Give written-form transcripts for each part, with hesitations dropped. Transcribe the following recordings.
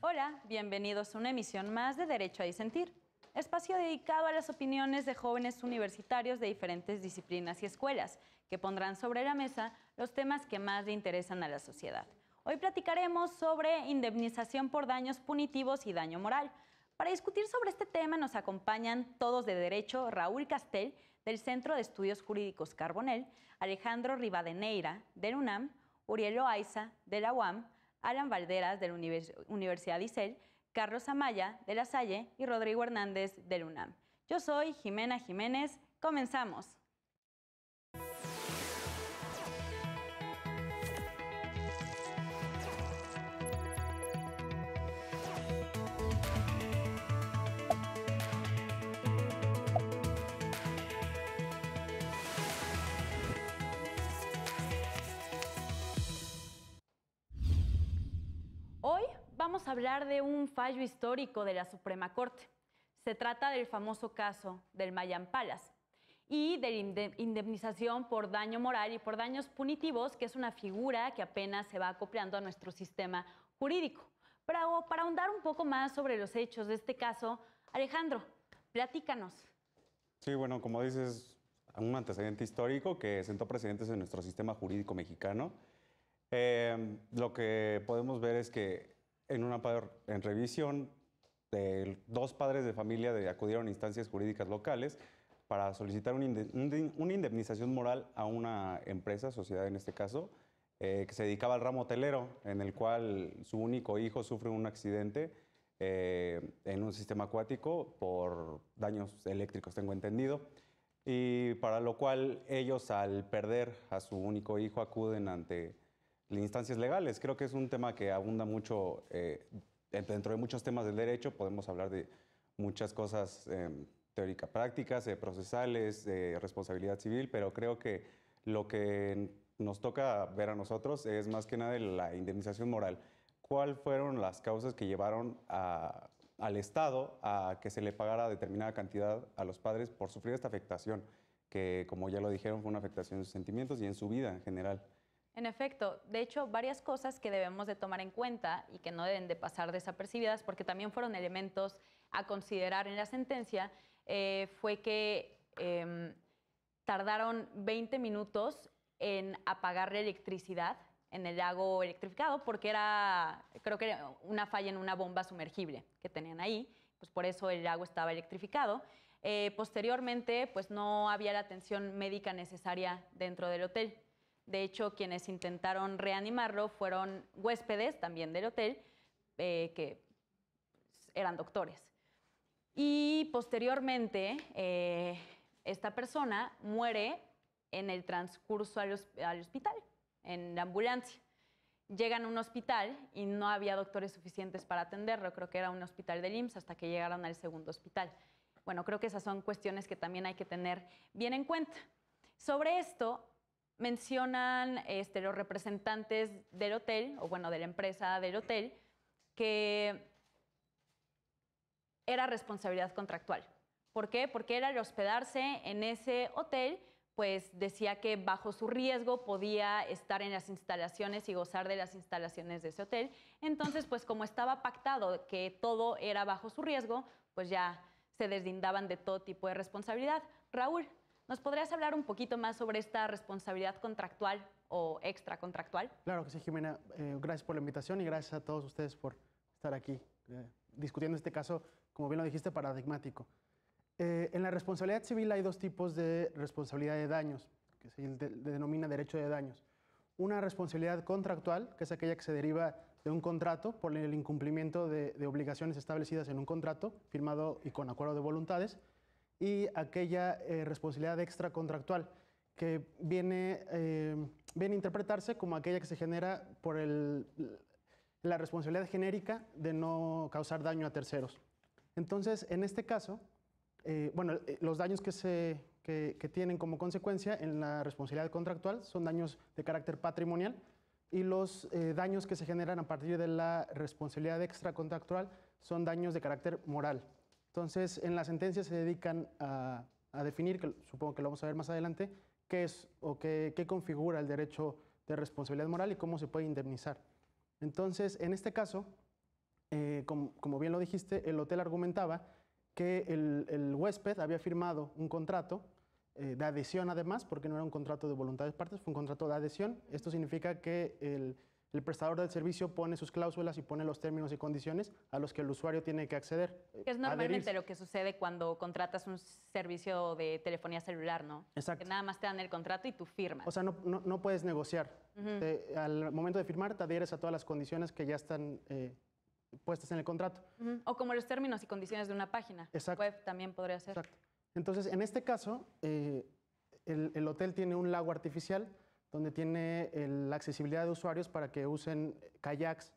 Hola, bienvenidos a una emisión más de Derecho a Disentir, espacio dedicado a las opiniones de jóvenes universitarios de diferentes disciplinas y escuelas, que pondrán sobre la mesa los temas que más le interesan a la sociedad. Hoy platicaremos sobre indemnización por daños punitivos y daño moral. Para discutir sobre este tema nos acompañan todos de Derecho: Raúl Castel, del Centro de Estudios Jurídicos Carbonell; Alejandro Rivadeneira, del UNAM; Uriel Loaiza, de la UAM; Alan Valderas, de la Universidad ISEL; Carlos Amaya, de La Salle; y Rodrigo Hernández, del UNAM. Yo soy Jimena Jiménez. Comenzamos. Hoy vamos a hablar de un fallo histórico de la Suprema Corte. Se trata del famoso caso del Mayan Palace y de la indemnización por daño moral y por daños punitivos, que es una figura que apenas se va acoplando a nuestro sistema jurídico. Pero para ahondar un poco más sobre los hechos de este caso, Alejandro, platícanos. Sí, bueno, como dices, un antecedente histórico que sentó precedentes en nuestro sistema jurídico mexicano. Lo que podemos ver es que en revisión, dos padres de familia acudieron a instancias jurídicas locales para solicitar una indemnización moral a una empresa, sociedad en este caso, que se dedicaba al ramo hotelero, en el cual su único hijo sufre un accidente en un sistema acuático por daños eléctricos, tengo entendido, y para lo cual ellos, al perder a su único hijo, acuden ante instancias legales. Creo que es un tema que abunda mucho dentro de muchos temas del derecho. Podemos hablar de muchas cosas teóricas, prácticas, procesales, de responsabilidad civil, pero creo que lo que nos toca ver a nosotros es más que nada la indemnización moral. ¿Cuáles fueron las causas que llevaron al Estado a que se le pagara determinada cantidad a los padres por sufrir esta afectación? Que, como ya lo dijeron, fue una afectación en sus sentimientos y en su vida en general. En efecto, de hecho, varias cosas que debemos de tomar en cuenta y que no deben de pasar desapercibidas, porque también fueron elementos a considerar en la sentencia, fue que tardaron 20 minutos en apagar la electricidad en el lago electrificado, porque creo que era una falla en una bomba sumergible que tenían ahí, pues por eso el lago estaba electrificado. Posteriormente, pues no había la atención médica necesaria dentro del hotel. De hecho, quienes intentaron reanimarlo fueron huéspedes también del hotel, que eran doctores. Y posteriormente, esta persona muere en el transcurso al hospital, en la ambulancia. Llegan a un hospital y no había doctores suficientes para atenderlo. Creo que era un hospital del IMSS hasta que llegaron al segundo hospital. Bueno, creo que esas son cuestiones que también hay que tener bien en cuenta. Sobre esto mencionan los representantes del hotel, o bueno, de la empresa del hotel, que era responsabilidad contractual. ¿Por qué? Porque era el hospedarse en ese hotel, pues decía que bajo su riesgo podía estar en las instalaciones y gozar de las instalaciones de ese hotel. Entonces, pues como estaba pactado que todo era bajo su riesgo, pues ya se deslindaban de todo tipo de responsabilidad. Raúl, ¿nos podrías hablar un poquito más sobre esta responsabilidad contractual o extracontractual? Claro que sí, Jimena. Gracias por la invitación y gracias a todos ustedes por estar aquí discutiendo este caso, como bien lo dijiste, paradigmático. En la responsabilidad civil hay dos tipos de responsabilidad de daños, que se denomina derecho de daños. Una responsabilidad contractual, que es aquella que se deriva de un contrato por el incumplimiento de obligaciones establecidas en un contrato firmado y con acuerdo de voluntades, y aquella responsabilidad extracontractual, que viene a interpretarse como aquella que se genera por la responsabilidad genérica de no causar daño a terceros. Entonces, en este caso, los daños que tienen como consecuencia en la responsabilidad contractual son daños de carácter patrimonial, y los daños que se generan a partir de la responsabilidad extracontractual son daños de carácter moral. Entonces, en la sentencia se dedican a definir, que supongo que lo vamos a ver más adelante, qué es o qué configura el derecho de responsabilidad moral y cómo se puede indemnizar. Entonces, en este caso, como bien lo dijiste, el hotel argumentaba que el huésped había firmado un contrato de adhesión además, porque no era un contrato de voluntad de partes, fue un contrato de adhesión. Esto significa que el prestador del servicio pone sus cláusulas y pone los términos y condiciones a los que el usuario tiene que acceder. Que es normalmente adherirse. lo que sucede cuando contratas un servicio de telefonía celular, ¿no? Exacto. Que nada más te dan el contrato y tú firmas. O sea, no puedes negociar. Al momento de firmar, te adhieres a todas las condiciones que ya están puestas en el contrato. O como los términos y condiciones de una página Exacto. web también podría ser. Exacto. Entonces, en este caso, el hotel tiene un lago artificial donde tiene la accesibilidad de usuarios para que usen kayaks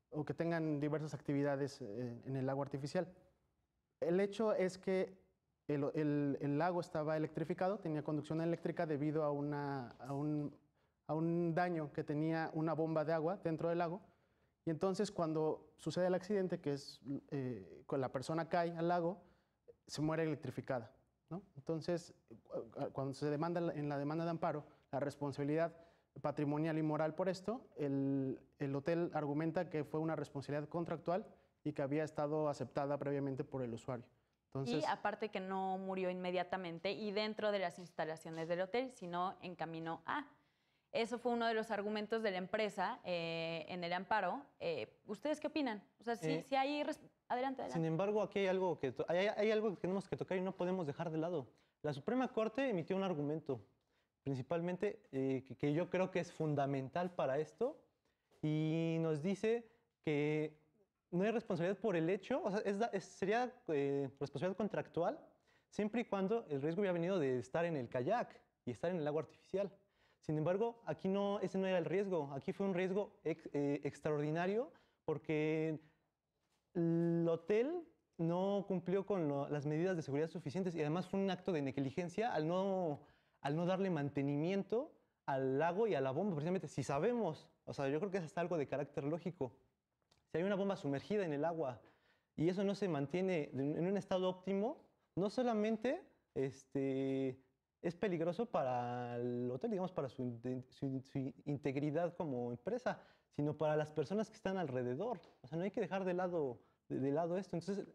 o que tengan diversas actividades en el lago artificial. El hecho es que el lago estaba electrificado, tenía conducción eléctrica debido a un daño que tenía una bomba de agua dentro del lago. Y entonces cuando sucede el accidente, que es cuando la persona cae al lago, se muere electrificada, ¿no? Entonces, cuando se demanda en la demanda de amparo la responsabilidad patrimonial y moral por esto, el hotel argumenta que fue una responsabilidad contractual y que había estado aceptada previamente por el usuario. Entonces, y aparte que no murió inmediatamente y dentro de las instalaciones del hotel, sino en camino a. Eso fue uno de los argumentos de la empresa en el amparo. ¿Ustedes qué opinan? O sea, si hay... Adelante, adelante. Sin embargo, aquí hay algo que tenemos que tocar y no podemos dejar de lado. La Suprema Corte emitió un argumento, principalmente que yo creo que es fundamental para esto, y nos dice que no hay responsabilidad por el hecho, o sea, sería responsabilidad contractual, siempre y cuando el riesgo hubiera venido de estar en el kayak y estar en el lago artificial. Sin embargo, aquí no, ese no era el riesgo, aquí fue un riesgo extraordinario porque el hotel no cumplió con las medidas de seguridad suficientes y además fue un acto de negligencia al no darle mantenimiento al lago y a la bomba, precisamente. Si sabemos, o sea, yo creo que es hasta algo de carácter lógico, si hay una bomba sumergida en el agua y eso no se mantiene en un estado óptimo, no solamente es peligroso para el hotel, digamos, para su integridad como empresa, sino para las personas que están alrededor. O sea, no hay que dejar de lado esto. Entonces,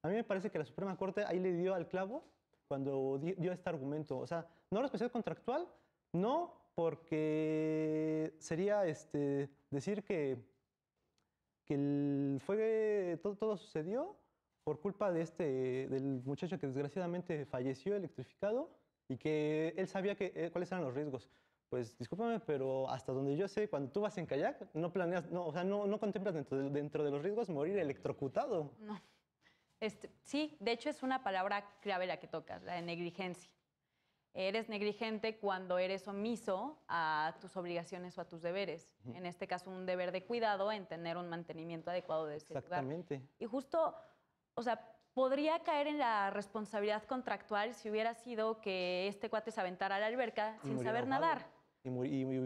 a mí me parece que la Suprema Corte ahí le dio al clavo cuando dio este argumento. O sea, no responsabilidad contractual, no, porque sería decir que todo sucedió por culpa del muchacho que desgraciadamente falleció electrificado y que él sabía cuáles eran los riesgos. Pues discúlpame, pero hasta donde yo sé, cuando tú vas en kayak, no planeas, o sea, no contemplas dentro de los riesgos morir electrocutado. No. Sí, de hecho es una palabra clave la que tocas, la de negligencia. Eres negligente cuando eres omiso a tus obligaciones o a tus deberes. En este caso, un deber de cuidado en tener un mantenimiento adecuado de ese lugar. Exactamente. Y justo, o sea, podría caer en la responsabilidad contractual si hubiera sido que este cuate se aventara a la alberca sin saber nadar. Y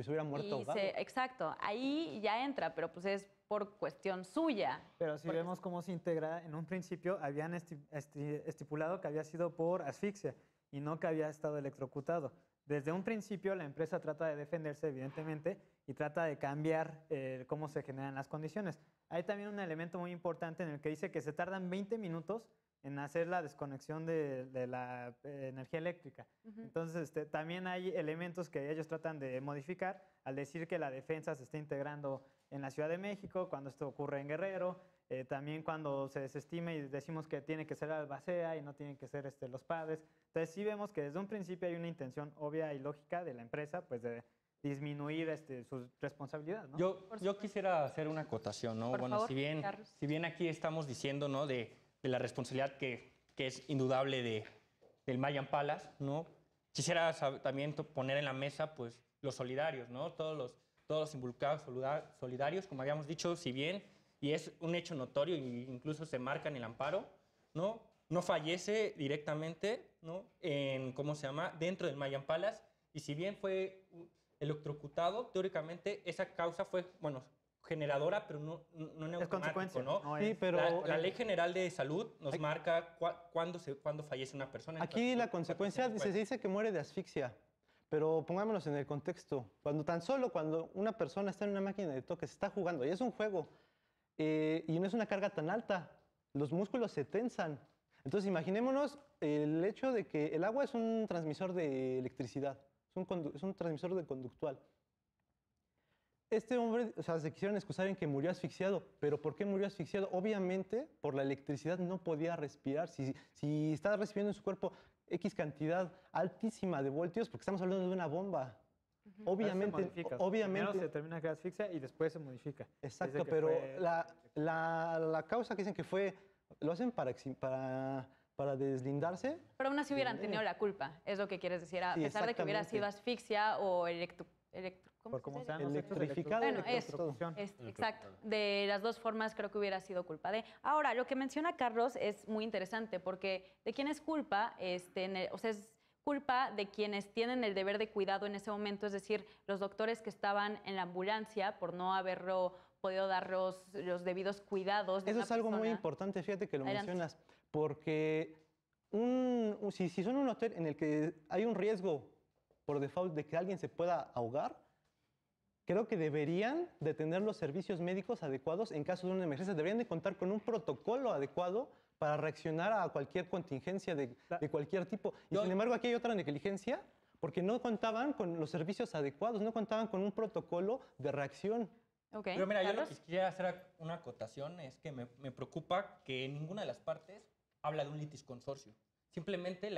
se hubiera muerto ahogado. Exacto, ahí ya entra, pero pues es por cuestión suya. Pero si vemos cómo se integra, en un principio habían estipulado que había sido por asfixia y no que había estado electrocutado. Desde un principio la empresa trata de defenderse, evidentemente, y trata de cambiar cómo se generan las condiciones. Hay también un elemento muy importante en el que dice que se tardan 20 minutos en hacer la desconexión de la energía eléctrica. Entonces, también hay elementos que ellos tratan de modificar al decir que la defensa se está integrando en la Ciudad de México, cuando esto ocurre en Guerrero, también cuando se desestima y decimos que tiene que ser Albacea y no tienen que ser los padres. Entonces, sí vemos que desde un principio hay una intención obvia y lógica de la empresa, pues de disminuir su responsabilidad, ¿no? Yo quisiera hacer una acotación, ¿no? Por favor, si Carlos. bien aquí estamos diciendo, ¿no? de la responsabilidad que es indudable del Mayan Palace, ¿no? Quisiera también poner en la mesa, pues, los solidarios, ¿no? Todos los involucrados solidarios, como habíamos dicho, si bien, y es un hecho notorio, e incluso se marca en el amparo, ¿no? No fallece directamente, ¿no? Dentro del Mayan Palace, y si bien fue electrocutado, teóricamente esa causa fue, generadora, pero no en automático, consecuencia, ¿no? no Sí, pero La Ley General de Salud nos marca cuándo fallece una persona. aquí la consecuencia se dice que muere de asfixia, pero pongámonos en el contexto. Cuando una persona está en una máquina de toque, se está jugando, y es un juego, y no es una carga tan alta. Los músculos se tensan. Entonces, imaginémonos el hecho de que el agua es un transmisor de electricidad, es un transmisor de conductual. Este hombre, o sea, se quisieron excusar en que murió asfixiado, pero ¿por qué murió asfixiado? Obviamente, por la electricidad no podía respirar. Si estaba recibiendo en su cuerpo X cantidad altísima de voltios, porque estamos hablando de una bomba. Obviamente, Primero se determina que es asfixia y después se modifica. Exacto, pero la causa que dicen que fue, lo hacen para deslindarse. Pero aún así hubieran tenido la culpa, es lo que quieres decir, a Sí, pesar de que hubiera sido asfixia o ¿cómo Por se cómo dice? sean los hechos, Electrificado, Bueno, eso. electrocución. Exacto. De las dos formas creo que hubiera sido culpa de. Ahora, lo que menciona Carlos es muy interesante porque ¿de quién es culpa? O sea, es culpa de quienes tienen el deber de cuidado en ese momento, es decir, los doctores que estaban en la ambulancia por no haberlo podido dar los debidos cuidados. Eso es algo muy importante, fíjate que lo Adelante. mencionas, porque si son un hotel en el que hay un riesgo por default de que alguien se pueda ahogar, creo que deberían de tener los servicios médicos adecuados en caso de una emergencia. Deberían de contar con un protocolo adecuado para reaccionar a cualquier contingencia de cualquier tipo. Y sin embargo, aquí hay otra negligencia porque no contaban con los servicios adecuados, no contaban con un protocolo de reacción. Okay. Pero mira, yo lo Carlos. que quisiera hacer una acotación es que me preocupa que ninguna de las partes habla de un litis consorcio. Simplemente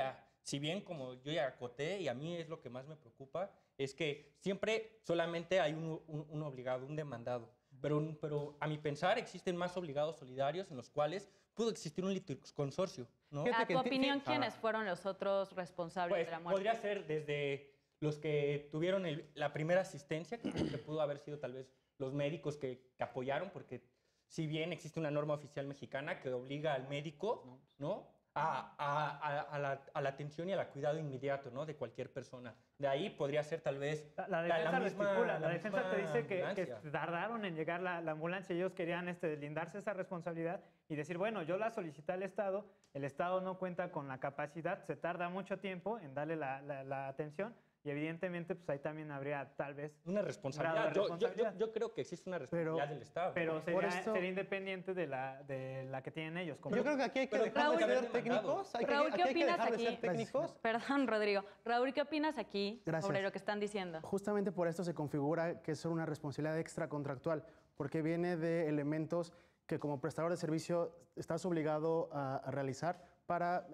si bien como yo ya acoté y a mí es lo que más me preocupa, es que siempre solamente hay un obligado, un demandado. Pero a mi pensar existen más obligados solidarios en los cuales pudo existir un litisconsorcio, ¿no? A tu opinión, ¿quiénes fueron los otros responsables Pues de la muerte? podría ser desde los que tuvieron la primera asistencia, que pudo haber sido tal vez los médicos que apoyaron, porque si bien existe una norma oficial mexicana que obliga al médico, ¿no? a la atención y al cuidado inmediato, ¿no? De cualquier persona. De ahí podría ser tal vez La defensa lo estipula. La defensa te dice que ambulancia. tardaron en llegar la ambulancia. Ellos querían deslindarse esa responsabilidad y decir, bueno, yo la solicité al Estado, el Estado no cuenta con la capacidad, se tarda mucho tiempo en darle la atención y evidentemente pues ahí también habría tal vez una responsabilidad. grado de responsabilidad. Yo creo que existe una responsabilidad del Estado. Pero Por sería, esto- sería independiente de la que tienen ellos. Yo creo que aquí hay que pero dejar de Raúl- ser técnicos. Raúl, ¿qué aquí hay que opinas dejar de aquí? ser técnicos. Perdón, Rodrigo. Raúl, ¿qué opinas aquí Gracias. sobre lo que están diciendo? Justamente por esto se configura que es una responsabilidad extracontractual, porque viene de elementos que como prestador de servicio estás obligado a realizar para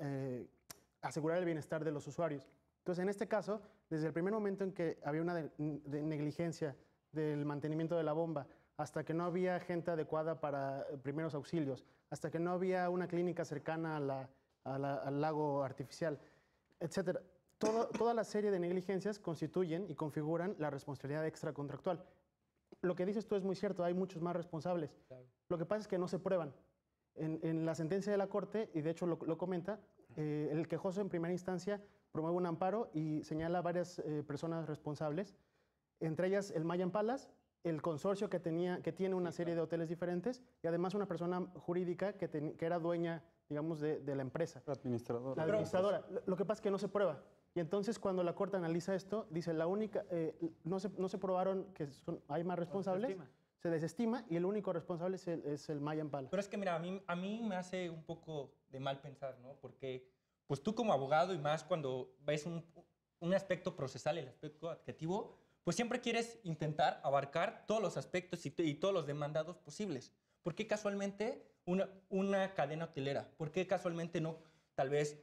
asegurar el bienestar de los usuarios. Entonces, en este caso, desde el primer momento en que había una de negligencia del mantenimiento de la bomba, hasta que no había gente adecuada para primeros auxilios, hasta que no había una clínica cercana al lago artificial, etcétera. Toda la serie de negligencias constituyen y configuran la responsabilidad extracontractual. Lo que dices tú es muy cierto, hay muchos más responsables. Claro. Lo que pasa es que no se prueban. En la sentencia de la Corte, y de hecho lo comenta, el quejoso en primera instancia promueve un amparo y señala a varias personas responsables, entre ellas el Mayan Palace, el consorcio que tiene una serie de hoteles diferentes y además una persona jurídica que era dueña, digamos, de la empresa. La administradora. La administradora. Lo que pasa es que no se prueba. Y entonces cuando la Corte analiza esto, dice, no se probaron que hay más responsables, se desestima y el único responsable es el Mayan Palace. Pero es que, mira, a mí me hace un poco de mal pensar, ¿no? Porque, pues tú como abogado y más cuando ves un aspecto procesal, el aspecto adjetivo, pues siempre quieres intentar abarcar todos los aspectos y todos los demandados posibles. ¿Por qué casualmente una cadena hotelera? ¿Por qué casualmente no tal vez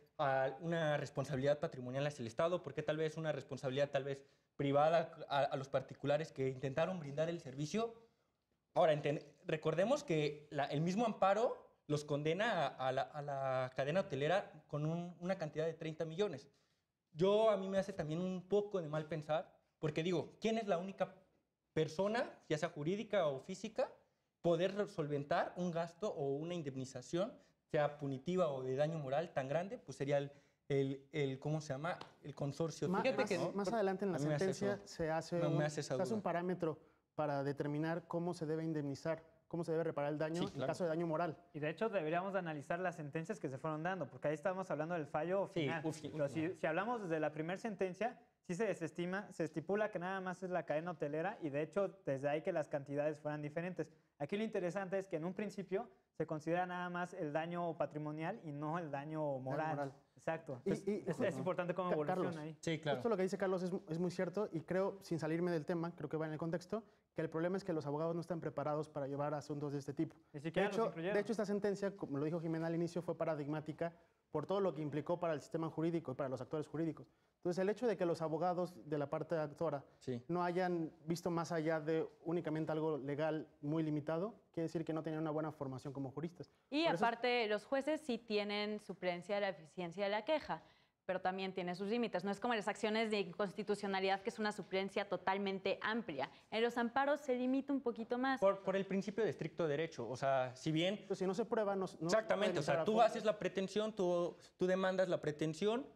una responsabilidad patrimonial hacia el Estado? ¿Por qué tal vez una responsabilidad tal vez privada a los particulares que intentaron brindar el servicio? Ahora, recordemos que el mismo amparo los condena a la cadena hotelera con una cantidad de 30 millones. A mí me hace también un poco de mal pensar, porque digo, ¿quién es la única persona, ya sea jurídica o física, poder solventar un gasto o una indemnización, sea punitiva o de daño moral tan grande? Pues sería ¿cómo se llama? El consorcio. Más adelante en la A mí me hace sentencia eso. se hace Me hace esa duda. un parámetro para determinar cómo se debe indemnizar, cómo se debe reparar el daño Sí, en claro. caso de daño moral. Y de hecho deberíamos de analizar las sentencias que se fueron dando, porque ahí estamos hablando del fallo Sí, final. Pero si hablamos desde la primera sentencia, sí se estipula que nada más es la cadena hotelera y de hecho desde ahí que las cantidades fueran diferentes. Aquí lo interesante es que en un principio se considera nada más el daño patrimonial y no el daño moral. moral. Exacto. Y- Entonces, y- es importante cómo Carlos, evoluciona ahí. Sí, claro. Justo lo que dice Carlos es muy cierto y creo, sin salirme del tema, creo que va en el contexto, que el problema es que los abogados no están preparados para llevar asuntos de este tipo. Ni siquiera los incluyeron. De hecho, esta sentencia, como lo dijo Jimena al inicio, fue paradigmática por todo lo que implicó para el sistema jurídico y para los actores jurídicos. Entonces, el hecho de que los abogados de la parte actora Sí. no hayan visto más allá de únicamente algo legal muy limitado, quiere decir que no tenían una buena formación como juristas. Y Por eso- aparte, los jueces sí tienen suplencia de la eficiencia de la queja, pero también tiene sus límites. No es como en las acciones de inconstitucionalidad, que es una suplencia totalmente amplia. En los amparos se limita un poquito más. Por el principio de estricto derecho. O sea, si bien Pues, si no se prueba, no exactamente, o sea, tú haces la pretensión, tú demandas la pretensión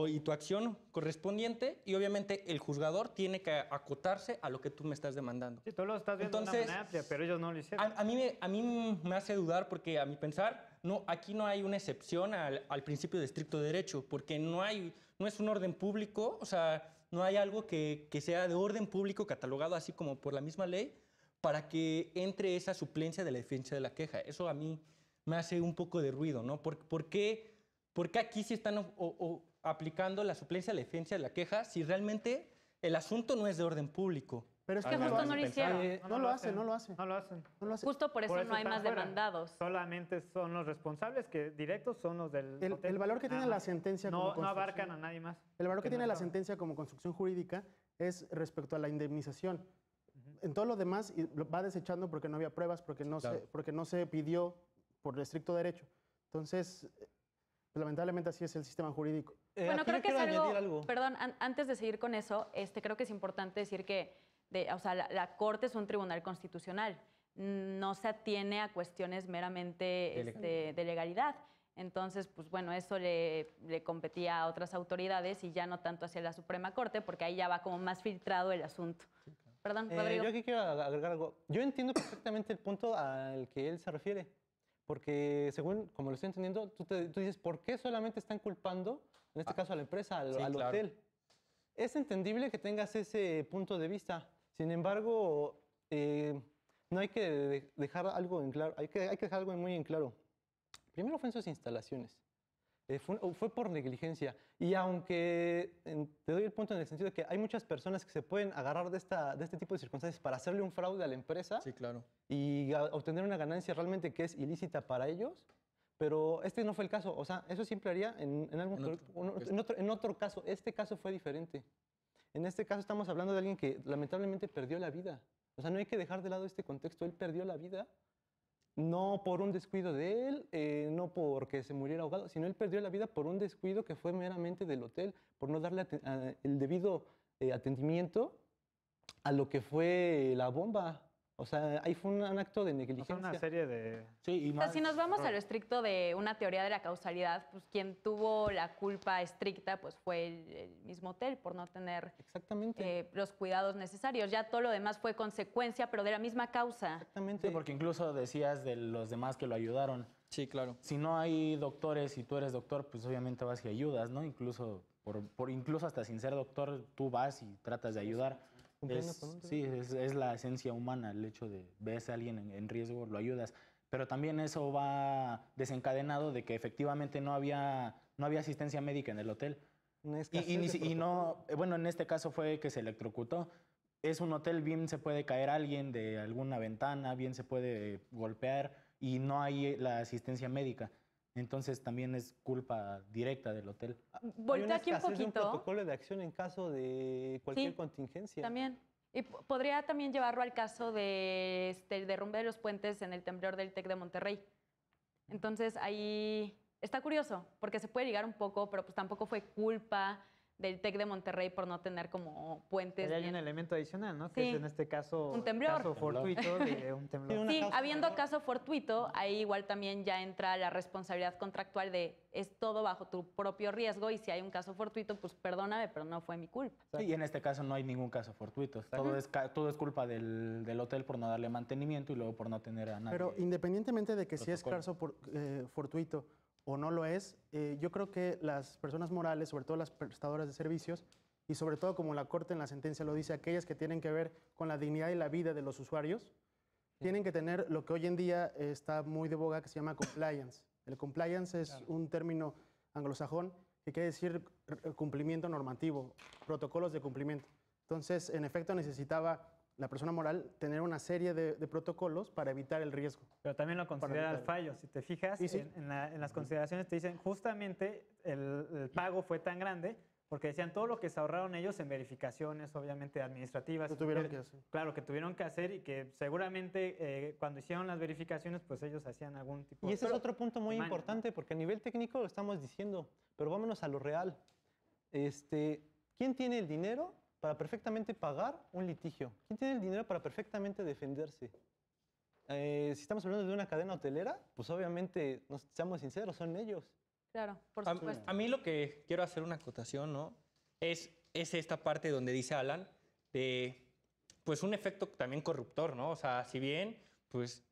y tu acción correspondiente y obviamente el juzgador tiene que acotarse a lo que tú me estás demandando. Sí, tú lo estás viendo de Entonces, una manera amplia, pero ellos no lo hicieron. A mí me hace dudar porque a mi pensar, no, aquí no hay una excepción al principio de estricto derecho, porque no es un orden público, o sea, no hay algo que sea de orden público catalogado así como por la misma ley para que entre esa suplencia de la defensa de la queja. Eso a mí me hace un poco de ruido, ¿no? ¿Por qué aquí sí están aplicando la suplencia de la defensa de la queja si realmente el asunto no es de orden público? Pero es que justo no lo hicieron. no lo hacen, no lo hacen. No lo hacen. No lo hacen. Justo por eso, no hay están más fuera. demandados. Solamente son los responsables que directos son los del El hotel. valor que tiene Nada la más. sentencia como No construcción- abarcan a nadie más. El valor que tiene la estaban. sentencia como construcción jurídica es respecto a la indemnización. En todo lo demás lo va desechando porque no había pruebas, porque no se pidió por estricto derecho. Entonces, pues, lamentablemente así es el sistema jurídico. Bueno, aquí creo yo que es quiero añadir algo, perdón, antes de seguir con eso, creo que es importante decir que o sea, la Corte es un tribunal constitucional, no se atiene a cuestiones meramente de legalidad. Entonces, pues bueno, eso le competía a otras autoridades y ya no tanto hacia la Suprema Corte, porque ahí ya va como más filtrado el asunto. Perdón, Rodrigo. Yo aquí quiero agregar algo. Yo entiendo perfectamente el punto al que él se refiere, porque según como lo estoy entendiendo, tú dices, ¿por qué solamente están culpando, en este caso a la empresa, al claro. hotel? Es entendible que tengas ese punto de vista. Sin embargo, no hay que dejar algo en claro, hay que dejar algo muy en claro. Primero fue en sus instalaciones. Fue por negligencia. Y aunque te doy el punto en el sentido de que hay muchas personas que se pueden agarrar de este tipo de circunstancias para hacerle un fraude a la empresa Sí, claro. y obtener una ganancia realmente que es ilícita para ellos, pero este no fue el caso. O sea, eso siempre haría en otro caso. Este caso fue diferente. En este caso estamos hablando de alguien que lamentablemente perdió la vida. O sea, no hay que dejar de lado este contexto. Él perdió la vida no por un descuido de él, no porque se muriera ahogado, sino él perdió la vida por un descuido que fue meramente del hotel, por no darle el debido atendimiento a lo que fue la bomba. O sea, ahí fue un acto de O sea, negligencia. una serie de... Sí, y O sea, más. si nos vamos a lo estricto de una teoría de la causalidad, pues quien tuvo la culpa estricta pues fue el mismo hotel por no tener Exactamente. los cuidados necesarios. Ya todo lo demás fue consecuencia, pero de la misma causa. Exactamente. Sí, porque incluso decías de los demás que lo ayudaron. Sí, claro. Si no hay doctores y tú eres doctor, pues obviamente vas y ayudas, ¿no? Incluso, incluso hasta sin ser doctor, tú vas y tratas de ayudar. Cumpliendo con un Sí, es la esencia humana, el hecho de ves a alguien en riesgo, lo ayudas. Pero también eso va desencadenado de que efectivamente no había asistencia médica en el hotel. Una Y escasez de no, bueno, en este caso fue que se electrocutó. Es un hotel, bien se puede caer alguien de alguna ventana, bien se puede golpear y no hay la asistencia médica. Entonces también es culpa directa del hotel. Hay Volteo una aquí un escasez de un poquito. protocolo de acción en caso de cualquier Sí, contingencia. También. Y podría también llevarlo al caso de el derrumbe de los puentes en el temblor del TEC de Monterrey. Entonces ahí está curioso, porque se puede ligar un poco, pero pues tampoco fue culpa del TEC de Monterrey por no tener como puentes. Ahí hay bien. un elemento adicional, ¿no? Que Sí. es en este caso... Un temblor. Caso fortuito de un temblor. Sí, una Sí, causa habiendo mayor. caso fortuito, ahí igual también ya entra la responsabilidad contractual de es todo bajo tu propio riesgo y si hay un caso fortuito, pues perdóname, pero no fue mi culpa. Sí, y en este caso no hay ningún caso fortuito. Todo es culpa del hotel por no darle mantenimiento y luego por no tener a nadie. Pero independientemente de que si es protocolo. caso fortuito o no lo es, yo creo que las personas morales, sobre todo las prestadoras de servicios, y sobre todo como la Corte en la sentencia lo dice, aquellas que tienen que ver con la dignidad y la vida de los usuarios, tienen que tener lo que hoy en día está muy de boga, que se llama compliance. El compliance es un término anglosajón que quiere decir cumplimiento normativo, protocolos de cumplimiento. Entonces, en efecto, necesitaba la persona moral tener una serie de protocolos para evitar el riesgo. Pero también lo considera el fallo. Si te fijas, Sí. en las consideraciones te dicen justamente el pago fue tan grande porque decían todo lo que se ahorraron ellos en verificaciones, obviamente administrativas. Lo tuvieron que hacer. Claro, que tuvieron que hacer y que seguramente cuando hicieron las verificaciones, pues ellos hacían algún tipo Y ese es otro punto muy maña, ¿no? importante, porque a nivel técnico lo estamos diciendo, pero vámonos a lo real. ¿Quién tiene el dinero para perfectamente pagar un litigio? ¿Quién tiene el dinero para perfectamente defenderse? Si estamos hablando de una cadena hotelera, pues obviamente, seamos sinceros, son ellos. Claro, por supuesto. A mí lo que quiero hacer una acotación, ¿no? Es esta parte donde dice Alan de, pues, un efecto también corruptor, ¿no? O sea, si bien, pues,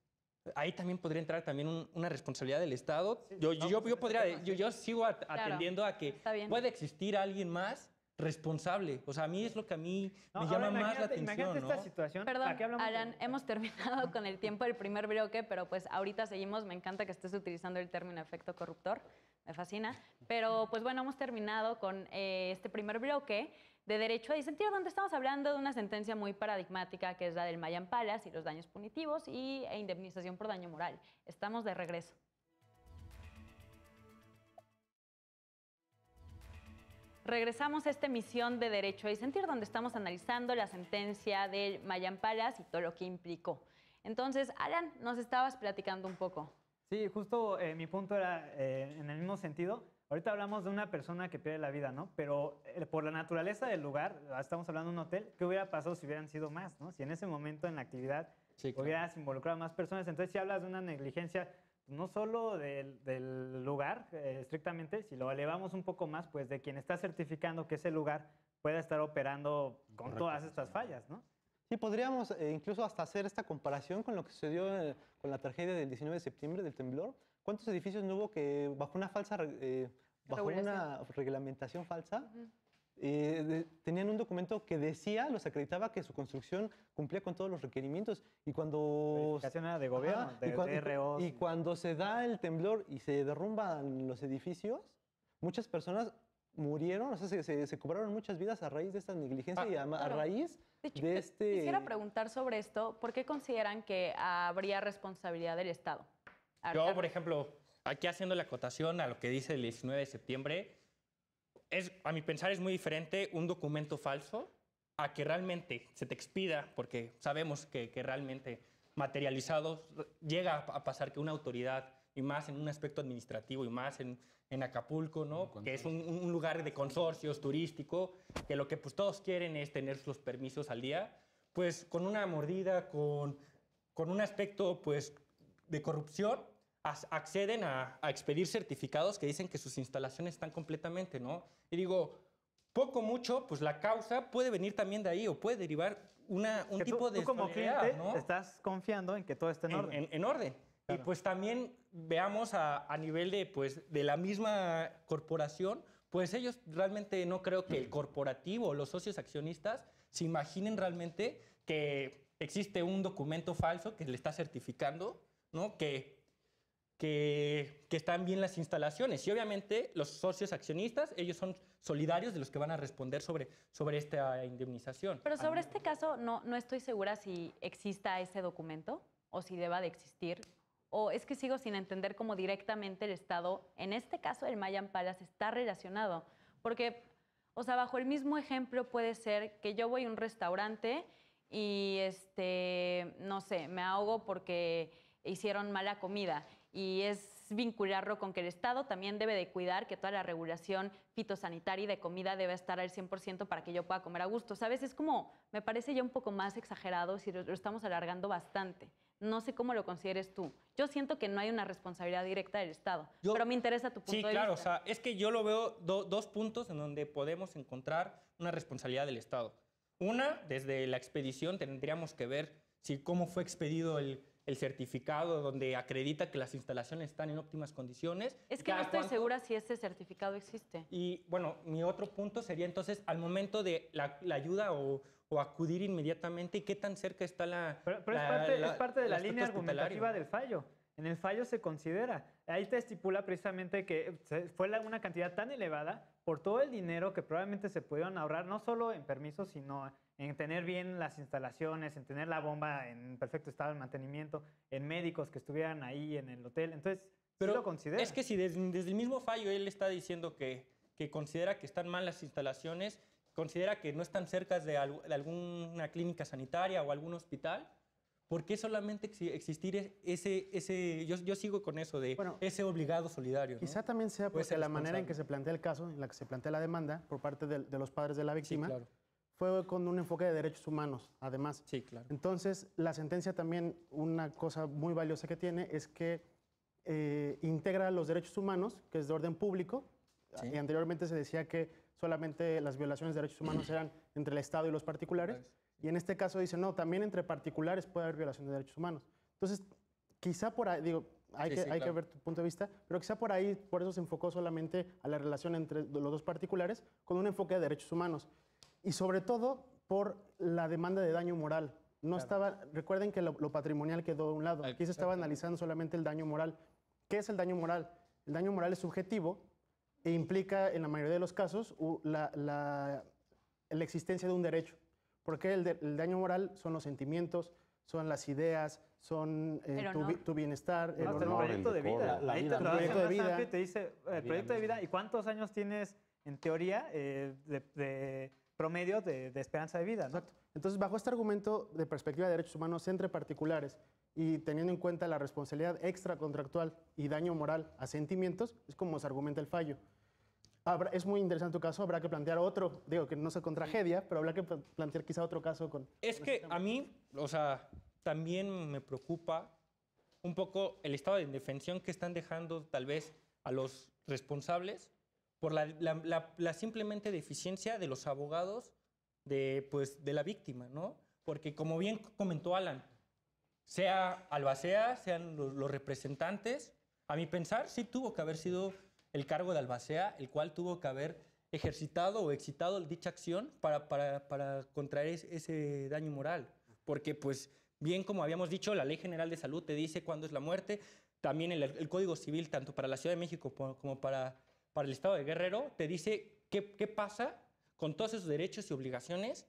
ahí también podría entrar también una responsabilidad del Estado. Sí, Yo sigo atendiendo a que está bien. puede existir alguien más responsable. O sea, a mí es lo que a mí No, me ahora llama más la imagínate atención, esta ¿no? situación. Perdón, Aquí hablamos Alan, hemos terminado con el tiempo del primer bloque, pero pues ahorita seguimos. Me encanta que estés utilizando el término efecto corruptor, me fascina. Pero pues bueno, hemos terminado con este primer bloque de derecho a disentir, donde estamos hablando de una sentencia muy paradigmática, que es la del Mayan Palace y los daños punitivos e indemnización por daño moral. Estamos de regreso. Regresamos a esta emisión de Derecho a Disentir, donde estamos analizando la sentencia del Mayan Palace y todo lo que implicó. Entonces, Alan, nos estabas platicando un poco. Sí, justo mi punto era en el mismo sentido. Ahorita hablamos de una persona que pierde la vida, ¿no? Pero por la naturaleza del lugar, estamos hablando de un hotel, ¿qué hubiera pasado si hubieran sido más, ¿no? Si en ese momento en la actividad Sí, claro. hubieras involucrado a más personas. Entonces, si hablas de una negligencia, no solo del lugar estrictamente, si lo elevamos un poco más, pues de quien está certificando que ese lugar pueda estar operando con todas estas fallas, ¿no? Sí, podríamos incluso hasta hacer esta comparación con lo que sucedió con la tragedia del 19 de septiembre, del temblor. ¿Cuántos edificios no hubo que bajo una falsa, bajo una reglamentación falsa, tenían un documento que decía, los acreditaba que su construcción cumplía con todos los requerimientos? Y cuando... Verificación era de gobierno, Ajá, de DROs. y cuando se da el temblor y se derrumban los edificios, muchas personas murieron, o sea, se cobraron muchas vidas a raíz de esta negligencia y a claro. raíz De hecho, de este... quisiera preguntar sobre esto. ¿Por qué consideran que habría responsabilidad del Estado? Yo, por ejemplo, aquí haciendo la acotación a lo que dice el 19 de septiembre, a mi pensar es muy diferente un documento falso a que realmente se te expida, porque sabemos que realmente materializado llega a pasar que una autoridad, y más en un aspecto administrativo, y más en Acapulco, ¿no? Que es un lugar de consorcios turístico, que lo que pues todos quieren es tener sus permisos al día, pues con una mordida, con un aspecto pues de corrupción, acceden a expedir certificados que dicen que sus instalaciones están completamente, ¿no? Y digo, poco mucho, pues la causa puede venir también de ahí o puede derivar un Que tipo de tú como solidaridad, cliente ¿no? estás confiando en que todo esté en orden. En orden. Claro. Y pues también veamos a nivel de la misma corporación, pues ellos realmente no creo que el corporativo o los socios accionistas se imaginen realmente que existe un documento falso que le está certificando, ¿no? Que están bien las instalaciones. Y obviamente los socios accionistas, ellos son solidarios de los que van a responder sobre esta indemnización. Pero sobre este caso no estoy segura si exista ese documento o si deba de existir. O es que sigo sin entender cómo directamente el Estado, en este caso el Mayan Palace, está relacionado. Porque, o sea, bajo el mismo ejemplo puede ser que yo voy a un restaurante y, no sé, me ahogo porque hicieron mala comida. Y es vincularlo con que el Estado también debe de cuidar que toda la regulación fitosanitaria y de comida debe estar al 100% para que yo pueda comer a gusto. ¿Sabes? Es como, me parece ya un poco más exagerado si lo estamos alargando bastante. No sé cómo lo consideres tú. Yo siento que no hay una responsabilidad directa del Estado, pero me interesa tu punto de vista. Sí, claro, o sea, es que yo lo veo dos puntos en donde podemos encontrar una responsabilidad del Estado. Una, desde la expedición tendríamos que ver cómo fue expedido el el certificado donde acredita que las instalaciones están en óptimas condiciones. Es que no estoy segura si ese certificado existe. Y bueno, mi otro punto sería entonces al momento de la ayuda o acudir inmediatamente y qué tan cerca está la... Pero es parte de la línea argumentativa del fallo. En el fallo se considera, ahí te estipula precisamente que fue una cantidad tan elevada por todo el dinero que probablemente se pudieron ahorrar, no solo en permisos, sino en tener bien las instalaciones, en tener la bomba en perfecto estado de mantenimiento, en médicos que estuvieran ahí en el hotel. Entonces, pero sí lo considera. Es que si desde el mismo fallo él está diciendo que considera que están mal las instalaciones, considera que no están cerca de alguna clínica sanitaria o algún hospital, ¿por qué solamente existir yo sigo con eso de ese obligado solidario? Quizá ¿no? también sea porque la manera en que se plantea el caso, en la que se plantea la demanda por parte de los padres de la víctima, Sí, claro. fue con un enfoque de derechos humanos, además. Sí, claro. Entonces, la sentencia también, una cosa muy valiosa que tiene es que integra los derechos humanos, que es de orden público. Sí. Y anteriormente se decía que solamente las violaciones de derechos humanos eran entre el Estado y los particulares. Y en este caso dice, no, también entre particulares puede haber violación de derechos humanos. Entonces, quizá por ahí, digo, hay que ver tu punto de vista, pero quizá por ahí, por eso se enfocó solamente a la relación entre los dos particulares con un enfoque de derechos humanos. Y sobre todo por la demanda de daño moral. No estaba, recuerden que lo patrimonial quedó a un lado. Aquí se estaba analizando solamente el daño moral. ¿Qué es el daño moral? El daño moral es subjetivo e implica, en la mayoría de los casos, la existencia de un derecho. Porque el daño moral son los sentimientos, son las ideas, son tu bienestar, el hasta el honor, proyecto de vida. la Ahí vida, te lo el hace proyecto de más vida. amplio y te dice el proyecto de vida y cuántos años tienes, en teoría, de promedio de esperanza de vida, ¿no? Exacto. Entonces, bajo este argumento de perspectiva de derechos humanos entre particulares y teniendo en cuenta la responsabilidad extracontractual y daño moral a sentimientos, es como se argumenta el fallo. Es muy interesante tu caso, habrá que plantear otro, digo que no sea con tragedia, pero habrá que plantear quizá otro caso con... Es que a mí, o sea, también me preocupa un poco el estado de indefensión que están dejando tal vez a los responsables por la simplemente deficiencia de los abogados de la víctima, ¿no? Porque como bien comentó Alan, sea Albacea, sean los representantes, a mi pensar sí tuvo que haber sido el cargo de Albacea, el cual tuvo que haber ejercitado o excitado dicha acción para contraer ese daño moral. Porque, pues, bien como habíamos dicho, la Ley General de Salud te dice cuándo es la muerte, también el Código Civil, tanto para la Ciudad de México como para el Estado de Guerrero, te dice qué pasa con todos esos derechos y obligaciones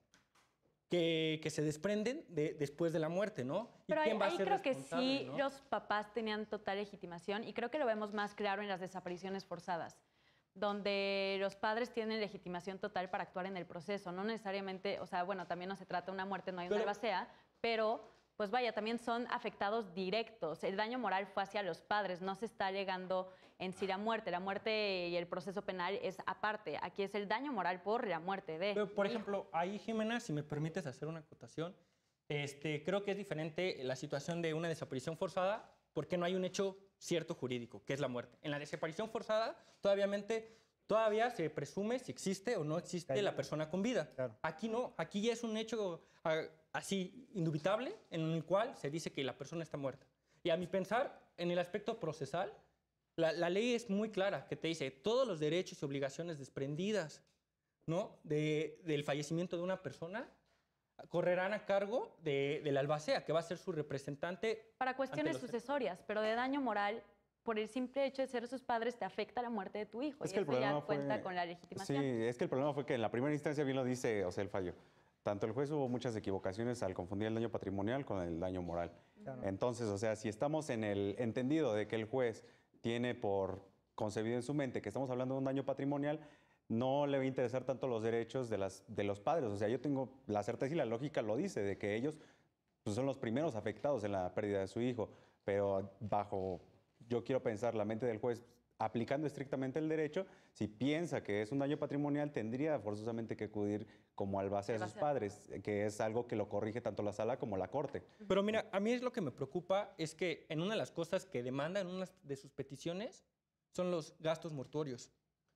que se desprenden después de la muerte, ¿no? Pero ¿Y quién va a ahí ser creo que responsable, sí ¿no? los papás tenían total legitimación y creo que lo vemos más claro en las desapariciones forzadas, donde los padres tienen legitimación total para actuar en el proceso, no necesariamente, o sea, bueno, también no se trata de una muerte, no hay una albacea, pero pues vaya, también son afectados directos. El daño moral fue hacia los padres, no se está alegando en sí la muerte y el proceso penal es aparte. Aquí es el daño moral por la muerte de... Pero, por ejemplo, ahí, Jimena, si me permites hacer una acotación, creo que es diferente la situación de una desaparición forzada porque no hay un hecho cierto jurídico, que es la muerte. En la desaparición forzada, todavía se presume si existe o no existe la persona con vida. Claro. Aquí no, aquí ya es un hecho así indubitable en el cual se dice que la persona está muerta. Y a mi pensar, en el aspecto procesal, la ley es muy clara, que te dice todos los derechos y obligaciones desprendidas, ¿no? del fallecimiento de una persona correrán a cargo de la albacea, que va a ser su representante. Para cuestiones sucesorias, pero de daño moral, por el simple hecho de ser sus padres, te afecta la muerte de tu hijo. Es y que el eso ya problema cuenta con la legitimación. Sí, es que el problema fue que en la primera instancia, bien lo dice, o sea, el fallo. Tanto el juez hubo muchas equivocaciones al confundir el daño patrimonial con el daño moral. Claro. Entonces, o sea, si estamos en el entendido de que el juez tiene por concebido en su mente que estamos hablando de un daño patrimonial, no le va a interesar tanto los derechos de los padres. O sea, yo tengo la certeza y la lógica lo dice, de que ellos pues, son los primeros afectados en la pérdida de su hijo, pero yo quiero pensar, la mente del juez, aplicando estrictamente el derecho, si piensa que es un daño patrimonial, tendría forzosamente que acudir como albacea a sus padres, que es algo que lo corrige tanto la sala como la corte. Pero mira, a mí es lo que me preocupa, es que en una de las cosas que demanda en una de sus peticiones son los gastos mortuorios.